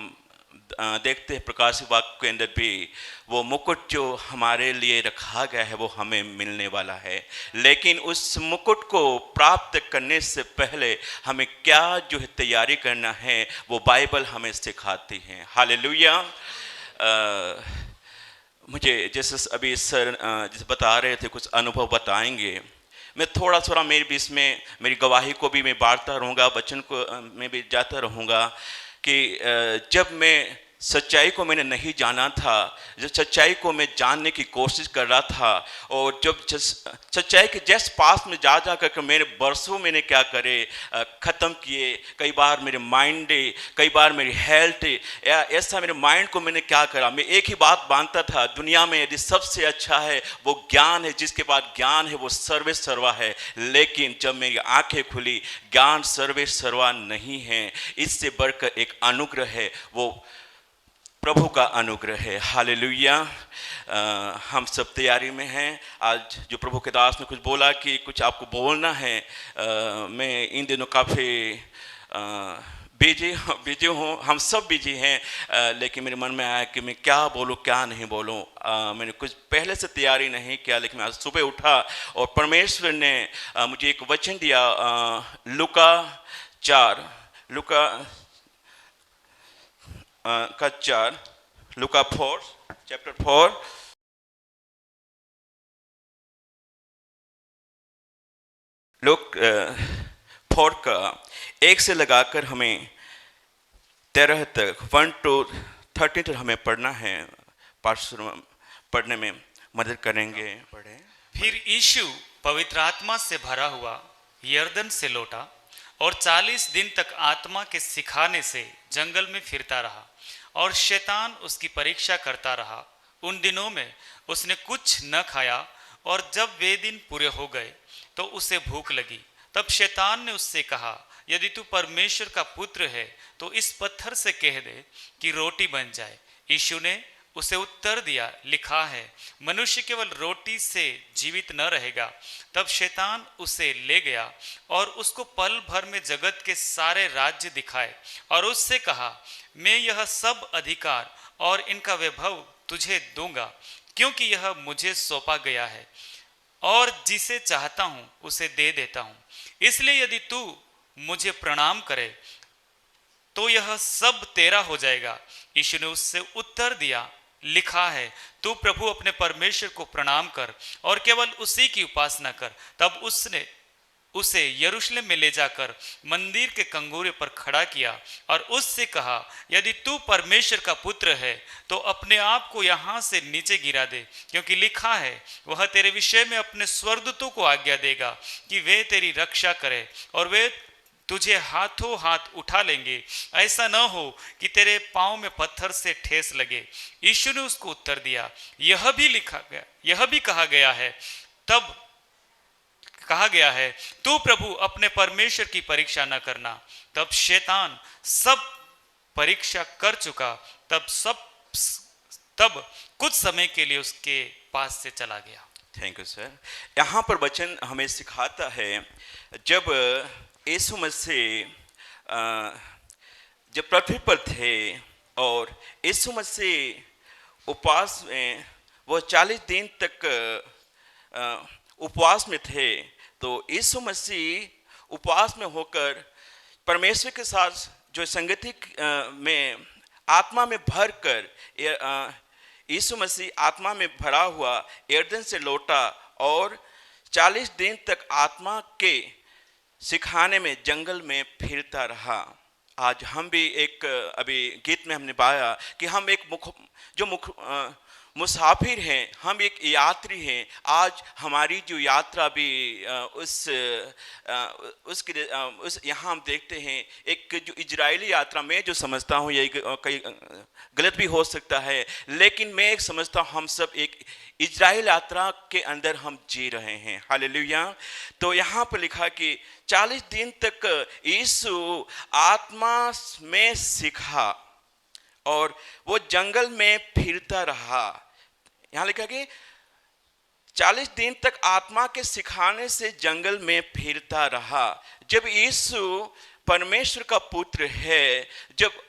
[SPEAKER 3] देखते हैं प्रकाशित वाक्य के अंदर भी वो मुकुट जो हमारे लिए रखा गया है वो हमें मिलने वाला है। लेकिन उस मुकुट को प्राप्त करने से पहले हमें क्या जो है तैयारी करना है वो बाइबल हमें सिखाती है। हालेलुया। मुझे जैसे अभी सर जैसे बता रहे थे, कुछ अनुभव बताएंगे। मैं थोड़ा थोड़ा मेरे बीच में मेरी गवाही को भी मैं बांटता रहूँगा, वचन को मैं भी जाता रहूँगा कि जब मैं सच्चाई को मैंने नहीं जाना था, जब सच्चाई को मैं जानने की कोशिश कर रहा था, और जब सच्चाई के जस्ट पास में जा कर मेरे बरसों मैंने क्या करे ख़त्म किए। कई बार मेरे माइंड, कई बार मेरी हेल्थ, ऐसा मेरे माइंड को मैंने क्या करा। मैं एक ही बात मानता था, दुनिया में यदि सबसे अच्छा है वो ज्ञान है, जिसके पास ज्ञान है वो सर्वे सर्वा है। लेकिन जब मेरी आंखें खुली, ज्ञान सर्वे सर्वा नहीं है, इससे बढ़कर एक अनुग्रह है, वो प्रभु का अनुग्रह है। हालेलुया। हम सब तैयारी में हैं। आज जो प्रभु के दास ने कुछ बोला कि कुछ आपको बोलना है, मैं इन दिनों काफ़ी बिजी हूँ, हम सब बिजी हैं। लेकिन मेरे मन में आया कि मैं क्या बोलूँ क्या नहीं बोलूँ। मैंने कुछ पहले से तैयारी नहीं किया, लेकिन आज सुबह उठा और परमेश्वर ने मुझे एक वचन दिया। लूका 4 लूका 4 चैप्टर 4 लूक 4 का 1 से लगाकर हमें 13 तक 1 to 13 तक हमें पढ़ना है। पास्टर पढ़ने में मदद करेंगे। पढ़े।
[SPEAKER 1] फिर यीशु पवित्र आत्मा से भरा हुआ यरदन से लौटा और 40 दिन तक आत्मा के सिखाने से जंगल में फिरता रहा, और शैतान उसकी परीक्षा करता रहा। उन दिनों में उसने कुछ न खाया, और जब वे दिन पूरे हो गए तो उसे भूख लगी। तब शैतान ने उससे कहा, यदि तू परमेश्वर का पुत्र है तो इस पत्थर से कह दे कि रोटी बन जाए। यीशु ने उसे उत्तर दिया, लिखा है, मनुष्य केवल रोटी से जीवित न रहेगा। तब शैतान उसे ले गया और उसको पल भर में जगत के सारे राज्य दिखाए, और उससे कहा, मैं यह सब अधिकार और इनका वैभव तुझे दूंगा, क्योंकि यह मुझे सौंपा गया है, और जिसे चाहता हूं उसे दे देता हूं। इसलिए यदि तू मुझे प्रणाम करे तो यह सब तेरा हो जाएगा। यीशु ने उससे उत्तर दिया, लिखा है, तू प्रभु अपने परमेश्वर को प्रणाम कर और केवल उसी की उपासना कर। तब उसने उसे यरूशलेम में ले जाकर मंदिर के कंगोरे पर खड़ा किया और उससे कहा, यदि तू परमेश्वर का पुत्र है तो अपने आप को यहाँ से नीचे गिरा दे, क्योंकि लिखा है, वह तेरे विषय में अपने स्वर्गदूतों को आज्ञा देगा कि वे तेरी रक्षा करें, और वे तुझे हाथों हाथ उठा लेंगे, ऐसा न हो कि तेरे पांव में पत्थर से ठेस लगे। यीशु ने उसको उत्तर दिया, यह भी कहा गया है, तब कहा गया है, तू प्रभु अपने परमेश्वर की परीक्षा न करना। तब शैतान सब परीक्षा कर चुका, तब कुछ समय के लिए उसके पास से चला गया।
[SPEAKER 3] Thank you sir. यहाँ पर वचन हमें सिखाता है जब यीशु मसीह जब पृथ्वी पर थे और यीशु मसीह उपवास में वो 40 दिन तक उपवास में थे, तो यीशु मसीह उपवास में होकर परमेश्वर के साथ जो संगति में आत्मा में भर कर यीशु मसीह आत्मा में भरा हुआ यरदन से लौटा और 40 दिन तक आत्मा के सिखाने में जंगल में फिरता रहा। आज हम भी एक अभी गीत में हमने पाया कि हम एक मुसाफिर हैं, हम एक यात्री हैं। आज हमारी जो यात्रा भी उस यहाँ हम देखते हैं एक जो इजरायली यात्रा में जो समझता हूँ, ये कई गलत भी हो सकता है, लेकिन मैं एक समझता हूँ हम सब एक इजराइल यात्रा के अंदर हम जी रहे हैं। हालेलुया। तो यहाँ पर लिखा कि 40 दिन तक यीशु आत्मा में सीखा और वो जंगल में फिरता रहा। यहाँ लिखा कि 40 दिन तक आत्मा के सिखाने से जंगल में फिरता रहा। जब यीशु परमेश्वर का पुत्र है, जब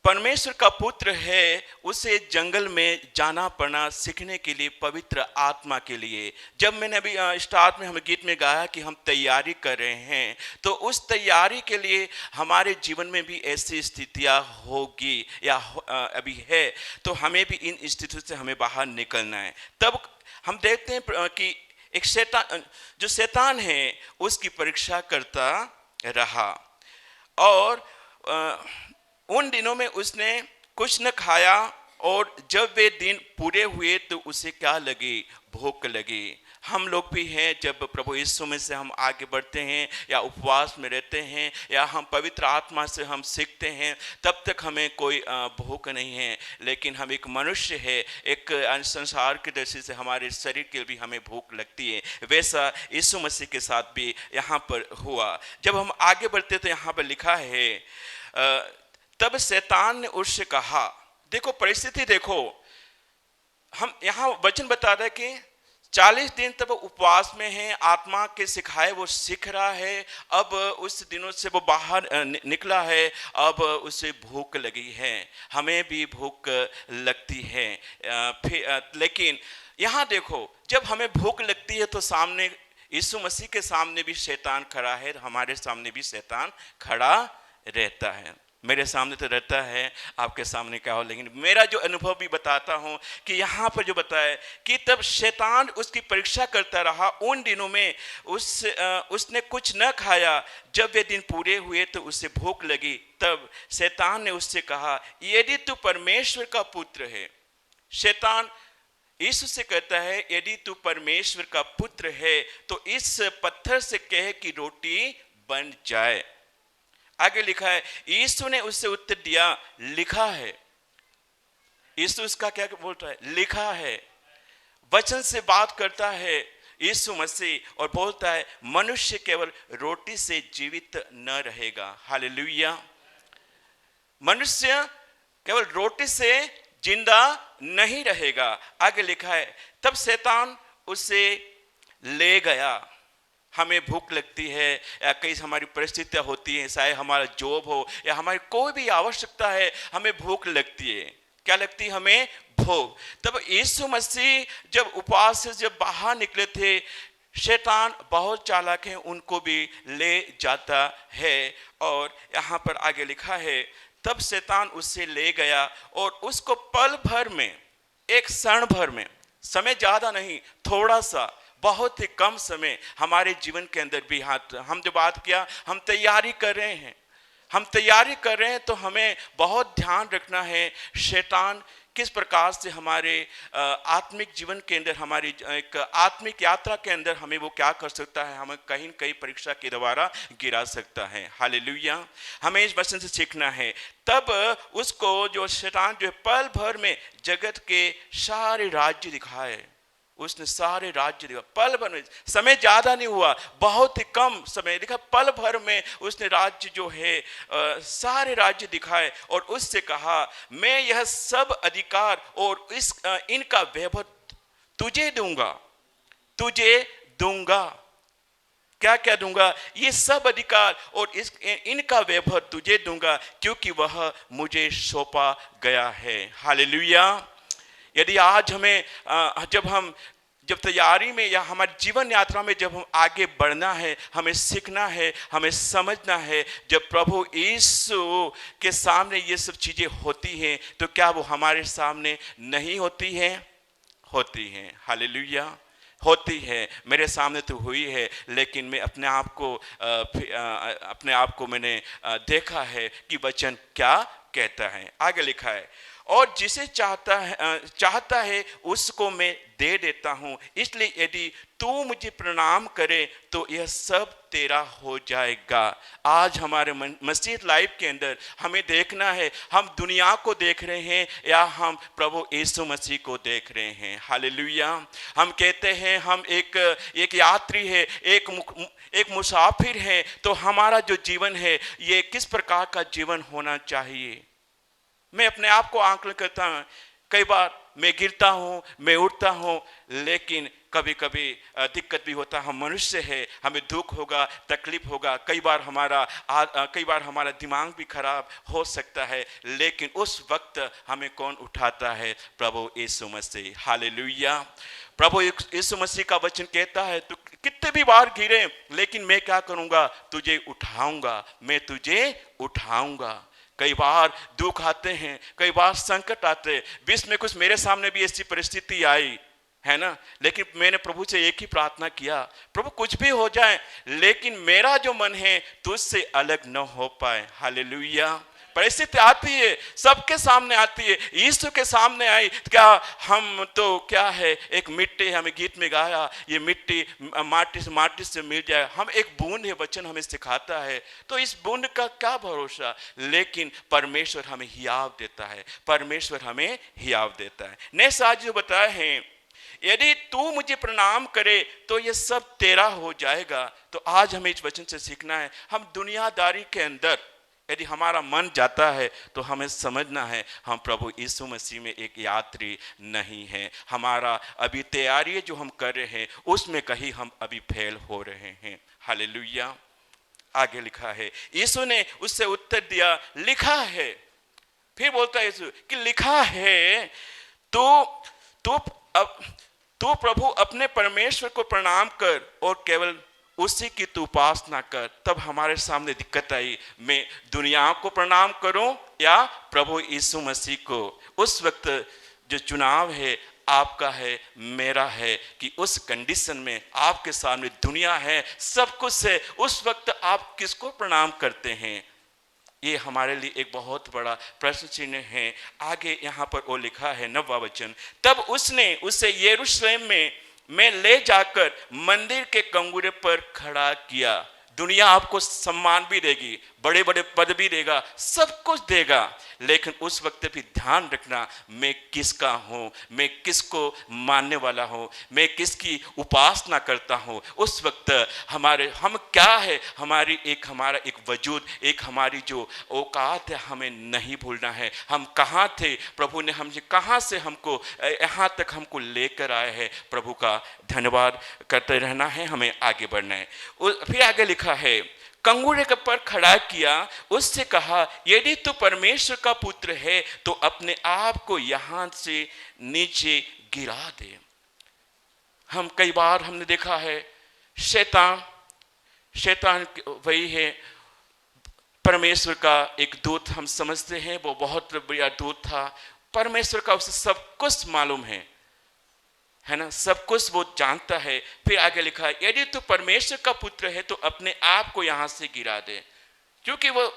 [SPEAKER 3] परमेश्वर का पुत्र है, उसे जंगल में जाना पड़ना सीखने के लिए, पवित्र आत्मा के लिए। जब मैंने अभी स्टार्ट में हमें गीत में गाया कि हम तैयारी कर रहे हैं, तो उस तैयारी के लिए हमारे जीवन में भी ऐसी स्थितियां होगी या अभी है, तो हमें भी इन स्थितियों से हमें बाहर निकलना है। तब हम देखते हैं कि एक शैतान है, उसकी परीक्षा करता रहा और उन दिनों में उसने कुछ न खाया और जब वे दिन पूरे हुए तो उसे क्या लगी? भूख लगी। हम लोग भी हैं, जब प्रभु यीशु में से हम आगे बढ़ते हैं या उपवास में रहते हैं या हम पवित्र आत्मा से हम सीखते हैं, तब तक हमें कोई भूख नहीं है। लेकिन हम एक मनुष्य है, एक संसार की दृष्टि से हमारे शरीर के भी हमें भूख लगती है। वैसा यीशु मसीह के साथ भी यहाँ पर हुआ। जब हम आगे बढ़ते तो यहाँ पर लिखा है तब शैतान ने उससे कहा, देखो परिस्थिति देखो, हम यहाँ वचन बता रहे कि 40 दिन तक उपवास में है, आत्मा के सिखाए वो सीख रहा है। अब उस दिनों से वो बाहर निकला है, अब उसे भूख लगी है। हमें भी भूख लगती है। लेकिन यहाँ देखो, जब हमें भूख लगती है तो सामने यीशु मसीह के सामने भी शैतान खड़ा है, हमारे सामने भी शैतान खड़ा रहता है। मेरे सामने तो रहता है, आपके सामने क्या हो, लेकिन मेरा जो अनुभव भी बताता हूँ कि यहाँ पर जो बताया कि तब शैतान उसकी परीक्षा करता रहा। उन दिनों में उसने कुछ न खाया। जब वे दिन पूरे हुए तो उसे भूख लगी। तब शैतान ने उससे कहा, यदि तू परमेश्वर का पुत्र है। शैतान यीशु से कहता है, यदि तू परमेश्वर का पुत्र है तो इस पत्थर से कहे कि रोटी बन जाए। आगे लिखा है, यीशु ने उससे उत्तर दिया, लिखा है। यीशु उसका क्या बोलता है? लिखा है। वचन से बात करता है यीशु मसीह और बोलता है, मनुष्य केवल रोटी से जीवित न रहेगा। हालेलुया। मनुष्य केवल रोटी से जिंदा नहीं रहेगा। आगे लिखा है, तब शैतान उसे ले गया। हमें भूख लगती है या कई हमारी परिस्थितियां होती हैं, चाहे हमारा जॉब हो या हमारी कोई भी आवश्यकता है, हमें भूख लगती है। क्या लगती है? हमें भूख। तब यीशु मसीह जब उपवास से जब बाहर निकले थे, शैतान बहुत चालाक है, उनको भी ले जाता है। और यहाँ पर आगे लिखा है, तब शैतान उससे ले गया और उसको पल भर में, एक क्षण भर में, समय ज़्यादा नहीं, थोड़ा सा, बहुत ही कम समय हमारे जीवन के अंदर भी हम जो बात किया, हम तैयारी कर रहे हैं, तो हमें बहुत ध्यान रखना है शैतान किस प्रकार से हमारे आत्मिक जीवन के अंदर, हमारी एक आत्मिक यात्रा के अंदर हमें वो क्या कर सकता है, हमें कहीं न कहीं परीक्षा के द्वारा गिरा सकता है। हालेलुया। हमें इस वचन से सीखना है। तब उसको जो शैतान जो है पल भर में जगत के सारे राज्य दिखाए, उसने सारे राज्य दिखा। पल भर में, समय ज्यादा नहीं हुआ, बहुत ही कम समय दिखा, पल भर में उसने राज्य जो है सारे राज्य दिखाए और उससे कहा, मैं यह सब अधिकार और इनका वैभव तुझे दूंगा। तुझे दूंगा। क्या क्या दूंगा? ये सब अधिकार और इनका वैभव तुझे दूंगा, क्योंकि वह मुझे सौंपा गया है। हालेलुया। यदि आज हमें जब तैयारी में या हमारी जीवन यात्रा में जब हम आगे बढ़ना है, हमें सीखना है, हमें समझना है, जब प्रभु यीशु के सामने ये सब चीज़ें होती हैं, तो क्या वो हमारे सामने नहीं होती हैं? होती हैं। हालेलुया। होती है। मेरे सामने तो हुई है, लेकिन मैं अपने आप को मैंने देखा है कि वचन क्या कहता है। आगे लिखा है, और जिसे चाहता है उसको मैं दे देता हूँ। इसलिए यदि तू मुझे प्रणाम करे तो यह सब तेरा हो जाएगा। आज हमारे मसीह लाइफ के अंदर हमें देखना है, हम दुनिया को देख रहे हैं या हम प्रभु यीशु मसीह को देख रहे हैं। हालेलुया। हम कहते हैं हम एक यात्री है, एक मुसाफिर है, तो हमारा जो जीवन है ये किस प्रकार का जीवन होना चाहिए? मैं अपने आप को आकलन करता हूँ। कई बार मैं गिरता हूँ, मैं उठता हूँ, लेकिन कभी कभी दिक्कत भी होता है। हम मनुष्य है, हमें दुख होगा, तकलीफ होगा, कई बार हमारा दिमाग भी खराब हो सकता है, लेकिन उस वक्त हमें कौन उठाता है? प्रभु यीशु मसीह। हालेलुया। प्रभु यीशु मसीह का वचन कहता है, तू कितने भी बार गिरे, लेकिन मैं क्या करूँगा? तुझे उठाऊंगा, मैं तुझे उठाऊंगा। कई बार दुख आते हैं, कई बार संकट आते हैं। बीच में कुछ मेरे सामने भी ऐसी परिस्थिति आई है ना, लेकिन मैंने प्रभु से एक ही प्रार्थना किया, प्रभु कुछ भी हो जाए, लेकिन मेरा जो मन है तुझसे अलग न हो पाए। हालेलुया। परिस्थिति आती है, सबके सामने आती है, यीशु के सामने आई। क्या हम तो क्या है, एक मिट्टी, हमें गीत में गाया, ये मिट्टी माटी से मिल जाए। हम एक बूंद है, वचन हमें सिखाता है, तो इस बूंद का क्या भरोसा? लेकिन परमेश्वर हमें हियाव देता है, परमेश्वर हमें हियाव देता है। नेक्स्ट आज जो बताए हैं, यदि तू मुझे प्रणाम करे तो ये सब तेरा हो जाएगा। तो आज हमें इस वचन से सीखना है, हम दुनियादारी के अंदर यदि हमारा मन जाता है तो हमें समझना है हम प्रभु यीशु मसीह में एक यात्री नहीं है। हमारा अभी तैयारी जो हम कर रहे हैं उसमें कहीं हम अभी फेल हो रहे हैं। हालेलुया। आगे लिखा है, यीशु ने उससे उत्तर दिया, लिखा है। फिर बोलता है यीशु कि लिखा है, तू प्रभु अपने परमेश्वर को प्रणाम कर और केवल उसी की तू उपासना कर। तब हमारे सामने दिक्कत आई, मैं दुनिया को प्रणाम करूं या प्रभु यीशु मसीह को? उस वक्त जो चुनाव है आपका है, मेरा है, कि उस कंडीशन में आपके सामने दुनिया है, सब कुछ है, उस वक्त आप किसको प्रणाम करते हैं? ये हमारे लिए एक बहुत बड़ा प्रश्न चिन्ह है। आगे यहाँ पर वो लिखा है 9वां वचन, तब उसने उसे यरूशलेम में ले जाकर मंदिर के कंगूरे पर खड़ा किया। दुनिया आपको सम्मान भी देगी, बड़े बड़े पद भी देगा, सब कुछ देगा, लेकिन उस वक्त भी ध्यान रखना, मैं किसका हूँ, मैं किसको मानने वाला हूँ, मैं किसकी उपासना करता हूँ। उस वक्त हम क्या है, हमारा एक वजूद, एक हमारी जो औकात है, हमें नहीं भूलना है। हम कहाँ थे, प्रभु ने हमसे कहाँ से हमको यहाँ तक हमको लेकर आए हैं। प्रभु का धन्यवाद करते रहना है, हमें आगे बढ़ना है। फिर आगे लिखा है, कंगूरे पर खड़ा किया, उससे कहा, यदि तू परमेश्वर का पुत्र है तो अपने आप को यहाँ से नीचे गिरा दे। हम कई बार हमने देखा है, शैतान वही है, परमेश्वर का एक दूत हम समझते हैं, वो बहुत बड़ा दूत था, परमेश्वर का उसे सब कुछ मालूम है ना, सब कुछ वो जानता है। फिर आगे लिखा है, यदि तू परमेश्वर का पुत्र है तो अपने आप को यहां से गिरा दे। क्योंकि वो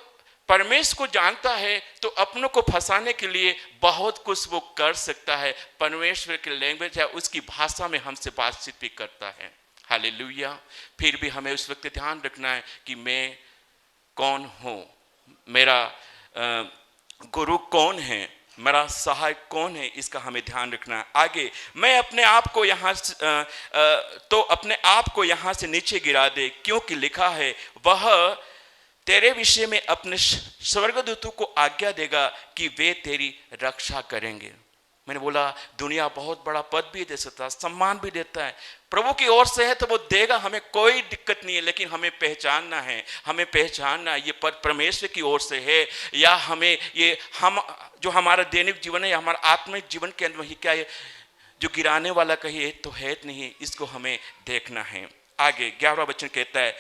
[SPEAKER 3] परमेश्वर को जानता है तो अपनों को फंसाने के लिए बहुत कुछ वो कर सकता है। परमेश्वर की लैंग्वेज है, उसकी भाषा में हमसे बातचीत भी करता है। हालेलुया। फिर भी हमें उस वक्त ध्यान रखना है कि मैं कौन हूँ, मेरा गुरु कौन है, मेरा सहायक कौन है, इसका हमें ध्यान रखना है। आगे, मैं अपने आप को अपने यहाँ से नीचे गिरा दे, क्योंकि लिखा है, वह तेरे विषय में अपने स्वर्गदूतों को आज्ञा देगा कि वे तेरी रक्षा करेंगे। मैंने बोला दुनिया बहुत बड़ा पद भी दे सकता है, सम्मान भी देता है, प्रभु की ओर से है तो वो देगा, हमें कोई दिक्कत नहीं है। लेकिन हमें पहचानना है, हमें पहचानना ये पद परमेश्वर की ओर से है या हमें ये हम जो हमारा दैनिक जीवन है या हमारा आत्मिक जीवन के अंदर ही क्या है जो गिराने वाला कहीं तो है नहीं, इसको हमें देखना है। आगे 11वां वचन कहता है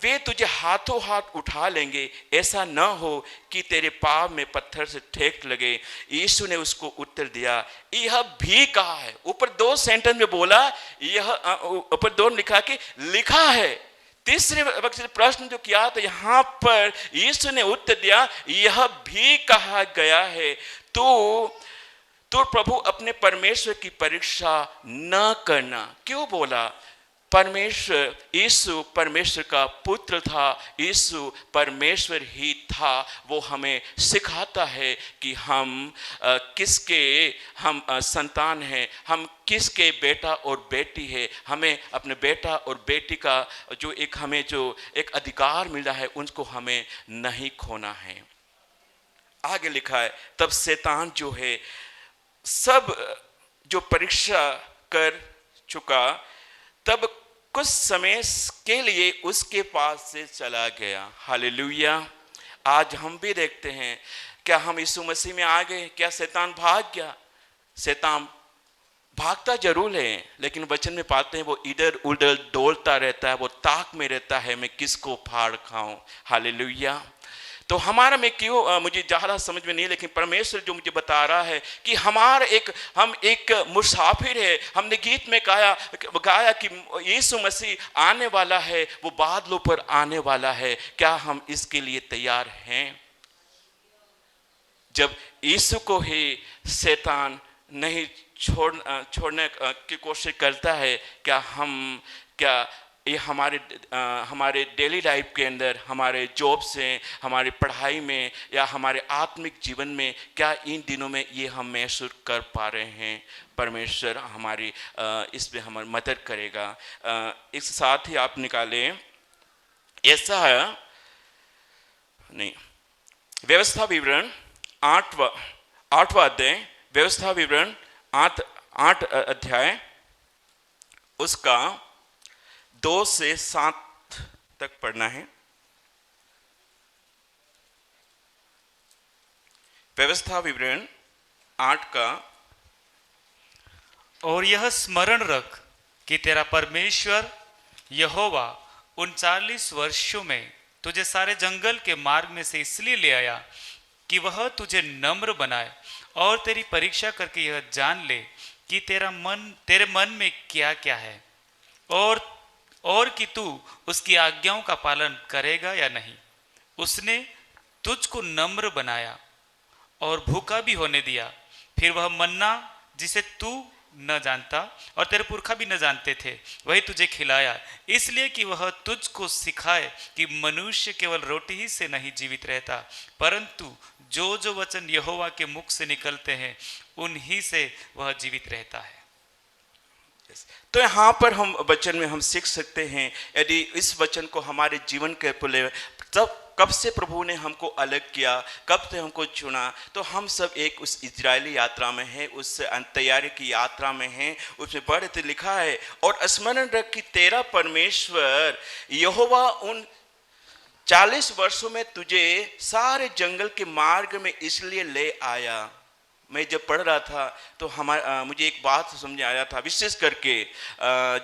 [SPEAKER 3] वे तुझे हाथों हाथ उठा लेंगे, ऐसा न हो कि तेरे पाँव में पत्थर से ठेक लगे। यीशु ने उसको उत्तर दिया, यह भी कहा है। ऊपर 2 सेंटेंस में बोला, यह ऊपर 2 लिखा कि लिखा है। तीसरे प्रश्न जो किया तो यहाँ पर यीशु ने उत्तर दिया, यह भी कहा गया है तो प्रभु अपने परमेश्वर की परीक्षा न करना। क्यों बोला? परमेश्वर, यीशु परमेश्वर का पुत्र था, यीशु परमेश्वर ही था। वो हमें सिखाता है कि हम किसके संतान हैं, हम किसके बेटा और बेटी है। हमें अपने बेटा और बेटी का जो एक अधिकार मिला है उनको हमें नहीं खोना है। आगे लिखा है तब शैतान जो है सब जो परीक्षा कर चुका तब कुछ समय के लिए उसके पास से चला गया। हालेलुया। आज हम भी देखते हैं, क्या हम यीशु मसीह में आ गए? क्या शैतान भाग गया? शैतान भागता जरूर है, लेकिन वचन में पाते हैं वो इधर उधर दौड़ता रहता है, वो ताक में रहता है मैं किसको फाड़ खाऊं। हालेलुया। तो हमारा में क्यों मुझे ज़्यादा समझ में नहीं, लेकिन परमेश्वर जो मुझे बता रहा है कि हम एक मुसाफिर है। हमने गीत में गाया कि यीशु मसीह आने वाला है, वो बादलों पर आने वाला है। क्या हम इसके लिए तैयार हैं? जब यीशु को ही शैतान नहीं छोड़ने की कोशिश करता है, क्या ये हमारे डेली लाइफ के अंदर, हमारे जॉब से, हमारी पढ़ाई में या हमारे आत्मिक जीवन में, क्या इन दिनों में ये हम महसूस कर पा रहे हैं? परमेश्वर हमारी इसमें हमारी मदद करेगा। इस साथ ही आप निकालें, ऐसा है नहीं, व्यवस्था विवरण 8वां अध्याय, व्यवस्था विवरण 8 अध्याय उसका 2 से 7 तक पढ़ना है। व्यवस्था विवरण 8 का।
[SPEAKER 1] और यह स्मरण रख कि तेरा परमेश्वर यहोवा 39 वर्षों में तुझे सारे जंगल के मार्ग में से इसलिए ले आया कि वह तुझे नम्र बनाए और तेरी परीक्षा करके यह जान ले कि तेरे मन में क्या क्या है, और कि तू उसकी आज्ञाओं का पालन करेगा या नहीं। उसने तुझको नम्र बनाया और भूखा भी होने दिया। फिर वह मन्ना जिसे तू न जानता और तेरे पुरखा भी न जानते थे, वही तुझे खिलाया, इसलिए कि वह तुझको सिखाए कि मनुष्य केवल रोटी ही से नहीं जीवित रहता, परंतु जो जो वचन यहोवा के मुख से निकलते हैं उन्हीं से वह जीवित रहता है।
[SPEAKER 3] तो यहाँ पर हम वचन में हम सीख सकते हैं, यदि इस वचन को हमारे जीवन के पुले तब कब से प्रभु ने हमको अलग किया, कब से हमको चुना, तो हम सब एक उस इजरायली यात्रा में हैं, उस तैयारी की यात्रा में हैं। उसमें बढ़ते लिखा है, और स्मरण रख कि तेरा परमेश्वर यहोवा उन 40 वर्षों में तुझे सारे जंगल के मार्ग में इसलिए ले आया। मैं जब पढ़ रहा था तो मुझे एक बात समझ आया था, विशेष करके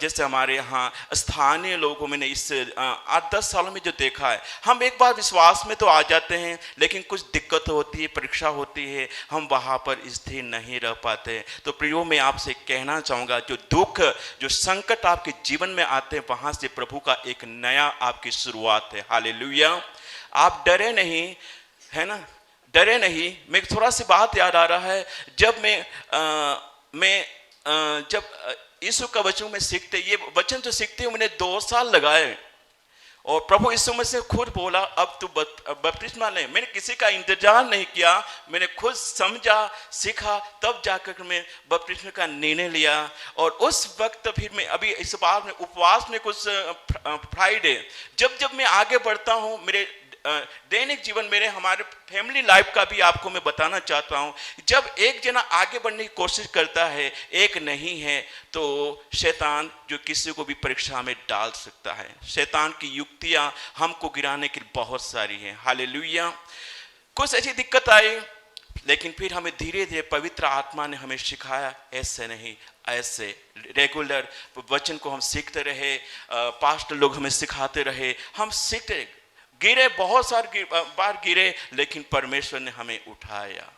[SPEAKER 3] जैसे हमारे यहाँ स्थानीय लोगों में इस 8-10 सालों में जो देखा है, हम एक बार विश्वास में तो आ जाते हैं, लेकिन कुछ दिक्कत होती है, परीक्षा होती है, हम वहाँ पर स्थिर नहीं रह पाते। तो प्रियो, मैं आपसे कहना चाहूँगा, जो दुख, जो संकट आपके जीवन में आते हैं, वहाँ से प्रभु का एक नया आपकी शुरुआत है। हालेलुया। आप डरे नहीं, है ना, डरे नहीं। मैं थोड़ा सी बात याद आ रहा है, जब जब यीशु का वचन में सीखते, ये वचन जो सीखते हैं मैंने 2 साल लगाए, और प्रभु यीशु मसीह खुद बोला अब तू बपतिस्मा ले। मैंने किसी का इंतजार नहीं किया, मैंने खुद समझा, सीखा, तब जाकर मैं बपतिस्मा का निर्णय लिया। और उस वक्त फिर मैं अभी इस बार में उपवास में कुछ फ्राइडे, जब मैं आगे बढ़ता हूँ, मेरे दैनिक जीवन मेरे हमारे फैमिली लाइफ का भी आपको मैं बताना चाहता हूँ। जब एक जना आगे बढ़ने की कोशिश करता है, एक नहीं है, तो शैतान जो किसी को भी परीक्षा में डाल सकता है। शैतान की युक्तियाँ हमको गिराने की बहुत सारी हैं। हालेलुया। कुछ ऐसी दिक्कत आई, लेकिन फिर हमें धीरे धीरे पवित्र आत्मा ने हमें सिखाया, ऐसे नहीं, ऐसे रेगुलर वचन को हम सीखते रहे, पास्टर लोग हमें सिखाते रहे, हम सीखते गिरे, बहुत सारे बार गिरे, लेकिन परमेश्वर ने हमें उठाया।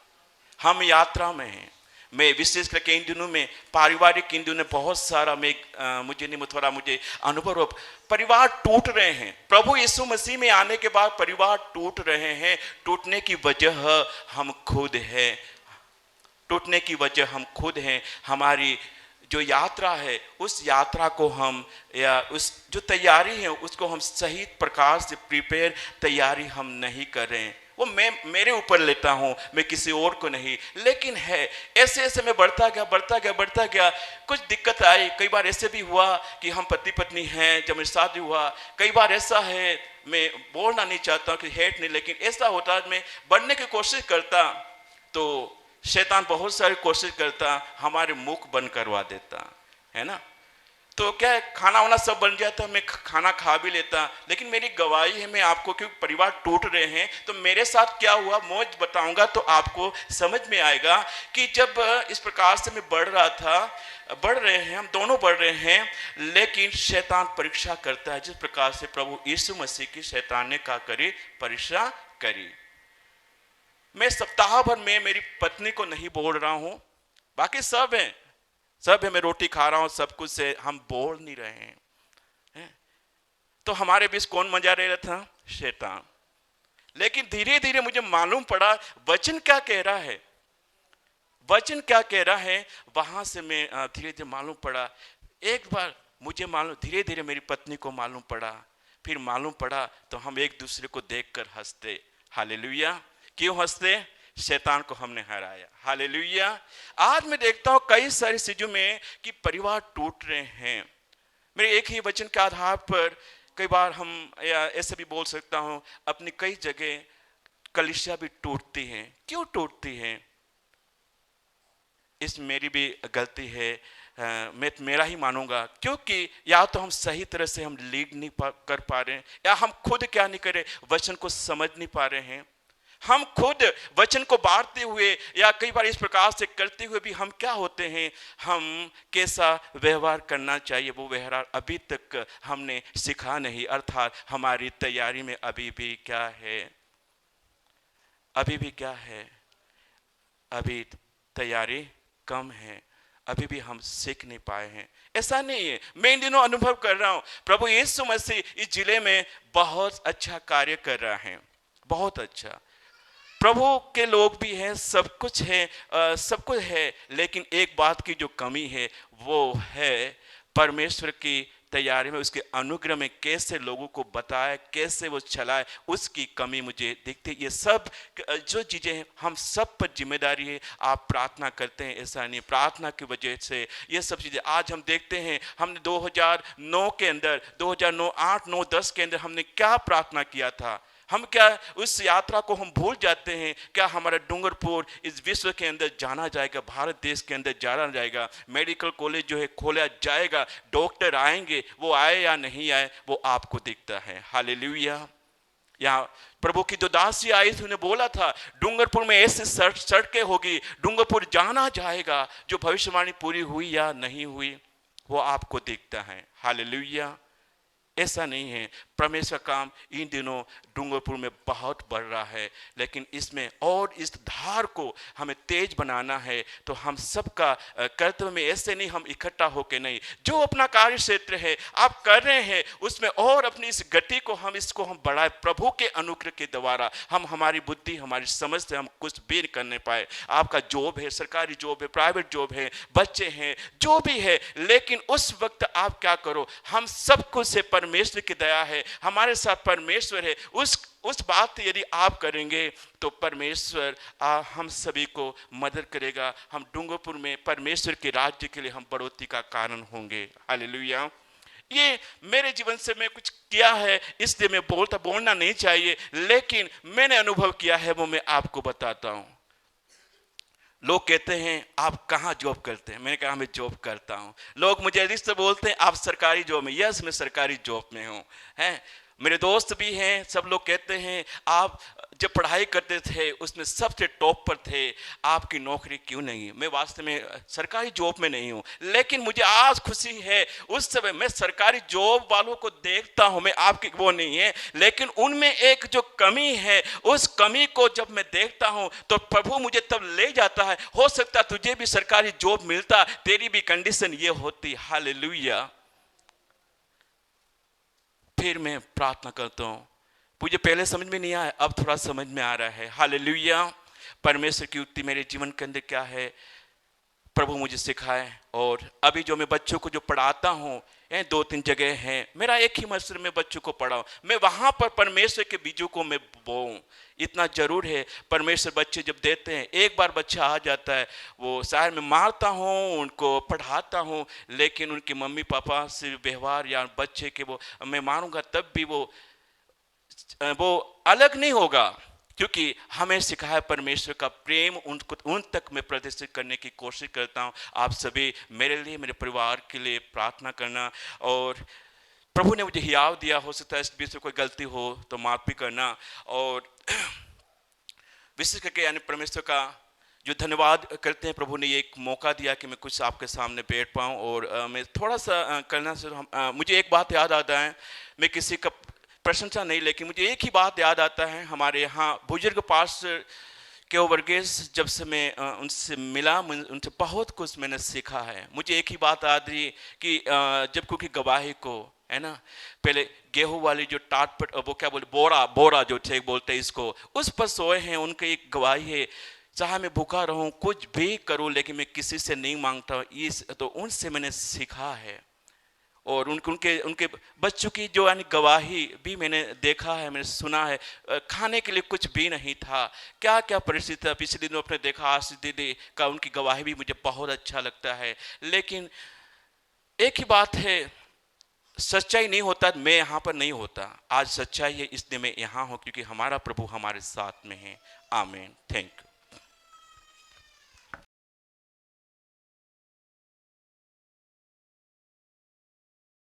[SPEAKER 3] हम यात्रा में हैं। मैं विशेष करके इन दिनों में पारिवारिक इन दिनों बहुत सारा मुझे अनुभव हो, परिवार टूट रहे हैं। प्रभु यीशु मसीह में आने के बाद परिवार टूट रहे हैं। टूटने की वजह हम खुद हैं। टूटने की वजह हम खुद हैं। हमारी जो यात्रा है, उस यात्रा को हम, या उस जो तैयारी है उसको हम सही प्रकार से प्रिपेयर तैयारी हम नहीं कर रहे हैं। वो मैं मेरे ऊपर लेता हूँ, मैं किसी और को नहीं। लेकिन है ऐसे ऐसे मैं बढ़ता गया। कुछ दिक्कत आई। कई बार ऐसे भी हुआ कि हम पति पत्नी हैं, जब मेरे शादी हुआ, कई बार ऐसा है, मैं बोलना नहीं चाहता कि हेट नहीं, लेकिन ऐसा होता है, मैं बढ़ने की कोशिश करता तो शैतान बहुत सारी कोशिश करता, हमारे मुख बंद करवा देता है ना। तो क्या है, खाना वाना सब बन जाता, मैं खाना खा भी लेता, लेकिन मेरी गवाही है मैं आपको, क्योंकि परिवार टूट रहे हैं तो मेरे साथ क्या हुआ मैं बताऊंगा, तो आपको समझ में आएगा कि जब इस प्रकार से मैं बढ़ रहे हैं, हम दोनों बढ़ रहे हैं, लेकिन शैतान परीक्षा करता है। जिस प्रकार से प्रभु यीशु मसीह की शैतान ने क्या करी, परीक्षा करी। मैं सप्ताह भर में मेरी पत्नी को नहीं बोल रहा हूं, बाकी सब है, मैं रोटी खा रहा हूं, सब कुछ से हम बोल नहीं रहे हैं। तो हमारे बीच कौन मजा रह रहा था, शैतान। लेकिन धीरे धीरे मुझे मालूम पड़ा वचन क्या कह रहा है, वहां से मैं धीरे धीरे मालूम पड़ा। एक बार मुझे मालूम, धीरे धीरे मेरी पत्नी को मालूम पड़ा, फिर मालूम पड़ा, तो हम एक दूसरे को देखकर हंसते। हालेलुया। क्यों हंसते, शैतान को हमने हराया। हालेलुया। आज मैं देखता हूं कई सारी चीजों में कि परिवार टूट रहे हैं। मेरे एक ही वचन के आधार पर कई बार हम, या ऐसे भी बोल सकता हूं, अपनी कई जगह कलीसिया भी टूटती हैं। क्यों टूटती हैं, इस मेरी भी गलती है, मैं मेरा ही मानूंगा, क्योंकि या तो हम सही तरह से हम लीड नहीं कर पा रहे हैं, या हम खुद क्या नहीं कर रहे, वचन को समझ नहीं पा रहे हैं। हम खुद वचन को बांटते हुए, या कई बार इस प्रकार से करते हुए भी हम क्या होते हैं, हम कैसा व्यवहार करना चाहिए वो व्यवहार अभी तक हमने सीखा नहीं। अर्थात हमारी तैयारी में अभी भी क्या है, अभी तैयारी कम है, अभी भी हम सीख नहीं पाए हैं। ऐसा नहीं है, मैं इन दिनों अनुभव कर रहा हूं, प्रभु यीशु मसीह इस जिले में बहुत अच्छा कार्य कर रहा है, बहुत अच्छा। प्रभु के लोग भी हैं, सब कुछ है, लेकिन एक बात की जो कमी है वो है परमेश्वर की तैयारी में, उसके अनुग्रह में कैसे लोगों को बताए, कैसे वो चलाए, उसकी कमी मुझे दिखती है। ये सब जो चीज़ें हैं, हम सब पर जिम्मेदारी है। आप प्रार्थना करते हैं, ऐसा नहीं, प्रार्थना की वजह से ये सब चीज़ें आज हम देखते हैं। हमने 2009 के अंदर, 2009, 8, 9, 10 के अंदर हमने क्या प्रार्थना किया था। हम क्या उस यात्रा को हम भूल जाते हैं। क्या हमारा डूंगरपुर इस विश्व के अंदर जाना जाएगा, भारत देश के अंदर जाना जाएगा, मेडिकल कॉलेज जो है खोला जाएगा, डॉक्टर आएंगे, वो आए या नहीं आए वो आपको दिखता है। हालेलुया। यहाँ प्रभु की जो दासी आई थी, उन्हें बोला था डूंगरपुर में ऐसी सड़कें होगी, डूंगरपुर जाना जाएगा। जो भविष्यवाणी पूरी हुई या नहीं हुई वो आपको दिखता है। हालेलुया। ऐसा नहीं है, परमेश्वर काम इन दिनों डूंगरपुर में बहुत बढ़ रहा है, लेकिन इसमें और इस धार को हमें तेज बनाना है। तो हम सबका कर्तव्य में ऐसे नहीं हम इकट्ठा होके नहीं, जो अपना कार्य क्षेत्र है आप कर रहे हैं उसमें और अपनी इस गति को हम बढ़ाए। प्रभु के अनुग्रह के द्वारा हम, हमारी बुद्धि, हमारी समझ से हम कुछ भी कर नहीं पाए। आपका जॉब है, सरकारी जॉब है, प्राइवेट जॉब है, बच्चे हैं, जो भी है, लेकिन उस वक्त आप क्या करो, हम सब कुछ से परमेश्वर की दया है, हमारे साथ परमेश्वर है। उस बात यदि आप करेंगे तो परमेश्वर हम सभी को मदद करेगा। हम डूंगरपुर में परमेश्वर के राज्य के लिए हम बढ़ोतरी का कारण होंगे। हालेलुया। ये मेरे जीवन से मैं कुछ किया है, इसलिए मैं बोलना नहीं चाहिए, लेकिन मैंने अनुभव किया है वो मैं आपको बताता हूं। लोग कहते हैं आप कहाँ जॉब करते हैं, मैंने कहा मैं जॉब करता हूँ। लोग मुझे रिश्ते बोलते हैं आप सरकारी जॉब में, यस मैं सरकारी जॉब में हूँ। हैं मेरे दोस्त भी हैं, सब लोग कहते हैं आप जब पढ़ाई करते थे उसमें सबसे टॉप पर थे, आपकी नौकरी क्यों नहीं। मैं वास्तव में सरकारी जॉब में नहीं हूँ, लेकिन मुझे आज खुशी है उस समय मैं सरकारी जॉब वालों को देखता हूँ, मैं आपकी वो नहीं है, लेकिन उनमें एक जो कमी है उस कमी को जब मैं देखता हूँ तो प्रभु मुझे तब ले जाता है। हो सकता तुझे भी सरकारी जॉब मिलता, तेरी भी कंडीशन ये होती। हालेलुया। फिर मैं प्रार्थना करता हूँ, मुझे पहले समझ में नहीं आया, अब थोड़ा समझ में आ रहा है। हालेलुया। परमेश्वर की युक्ति मेरे जीवन के अंदर क्या है प्रभु मुझे सिखाए। और अभी जो मैं बच्चों को जो पढ़ाता हूँ, 2-3 जगह हैं, मेरा एक ही मसले में बच्चों को पढ़ाऊँ, मैं वहाँ पर परमेश्वर के बीजों को मैं बोऊँ। इतना जरूर है। परमेश्वर बच्चे जब देते हैं, एक बार बच्चा आ जाता है, वो शायद मैं मारता हूँ, उनको पढ़ाता हूँ, लेकिन उनके मम्मी पापा से व्यवहार या बच्चे के वो मैं मारूंगा तब भी वो अलग नहीं होगा, क्योंकि हमें सिखाया परमेश्वर का प्रेम उनको उन तक मैं प्रदर्शित करने की कोशिश करता हूं। आप सभी मेरे लिए, मेरे परिवार के लिए प्रार्थना करना। और प्रभु ने मुझे हियाव दिया, हो सकता है इस बीच में कोई गलती हो तो माफी करना। और विशेष करके यानी परमेश्वर का जो धन्यवाद करते हैं, प्रभु ने ये एक मौका दिया कि मैं कुछ आपके सामने बैठ पाऊँ। और मैं थोड़ा सा करना से मुझे एक बात याद आता है, मैं किसी का प्रशंसा नहीं, लेकिन मुझे एक ही बात याद आता है। हमारे यहाँ बुजुर्ग पास के वर्गेस जब से मैं उनसे मिला, उनसे बहुत कुछ मैंने सीखा है। मुझे एक ही बात याद रही कि जब क्योंकि गवाही को है ना, पहले गेहूं वाली जो टाट वो क्या बोले, बोरा जो थे बोलते हैं इसको, उस पर सोए हैं। उनकी एक गवाही है, चाहे मैं भूखा रहूं कुछ भी करूं लेकिन मैं किसी से नहीं मांगता। इस तो उनसे मैंने सीखा है। और उनके बच्चों की जो यानी गवाही भी मैंने देखा है, मैंने सुना है। खाने के लिए कुछ भी नहीं था, क्या क्या परिस्थिति था। पिछले दिनों अपने देखा आशीष दीदी का, उनकी गवाही भी मुझे बहुत अच्छा लगता है। लेकिन एक ही बात है, सच्चाई नहीं होता मैं यहाँ पर नहीं होता। आज सच्चाई है इसलिए मैं यहाँ हूँ, क्योंकि हमारा प्रभु हमारे साथ में है। आमीन। Thank you.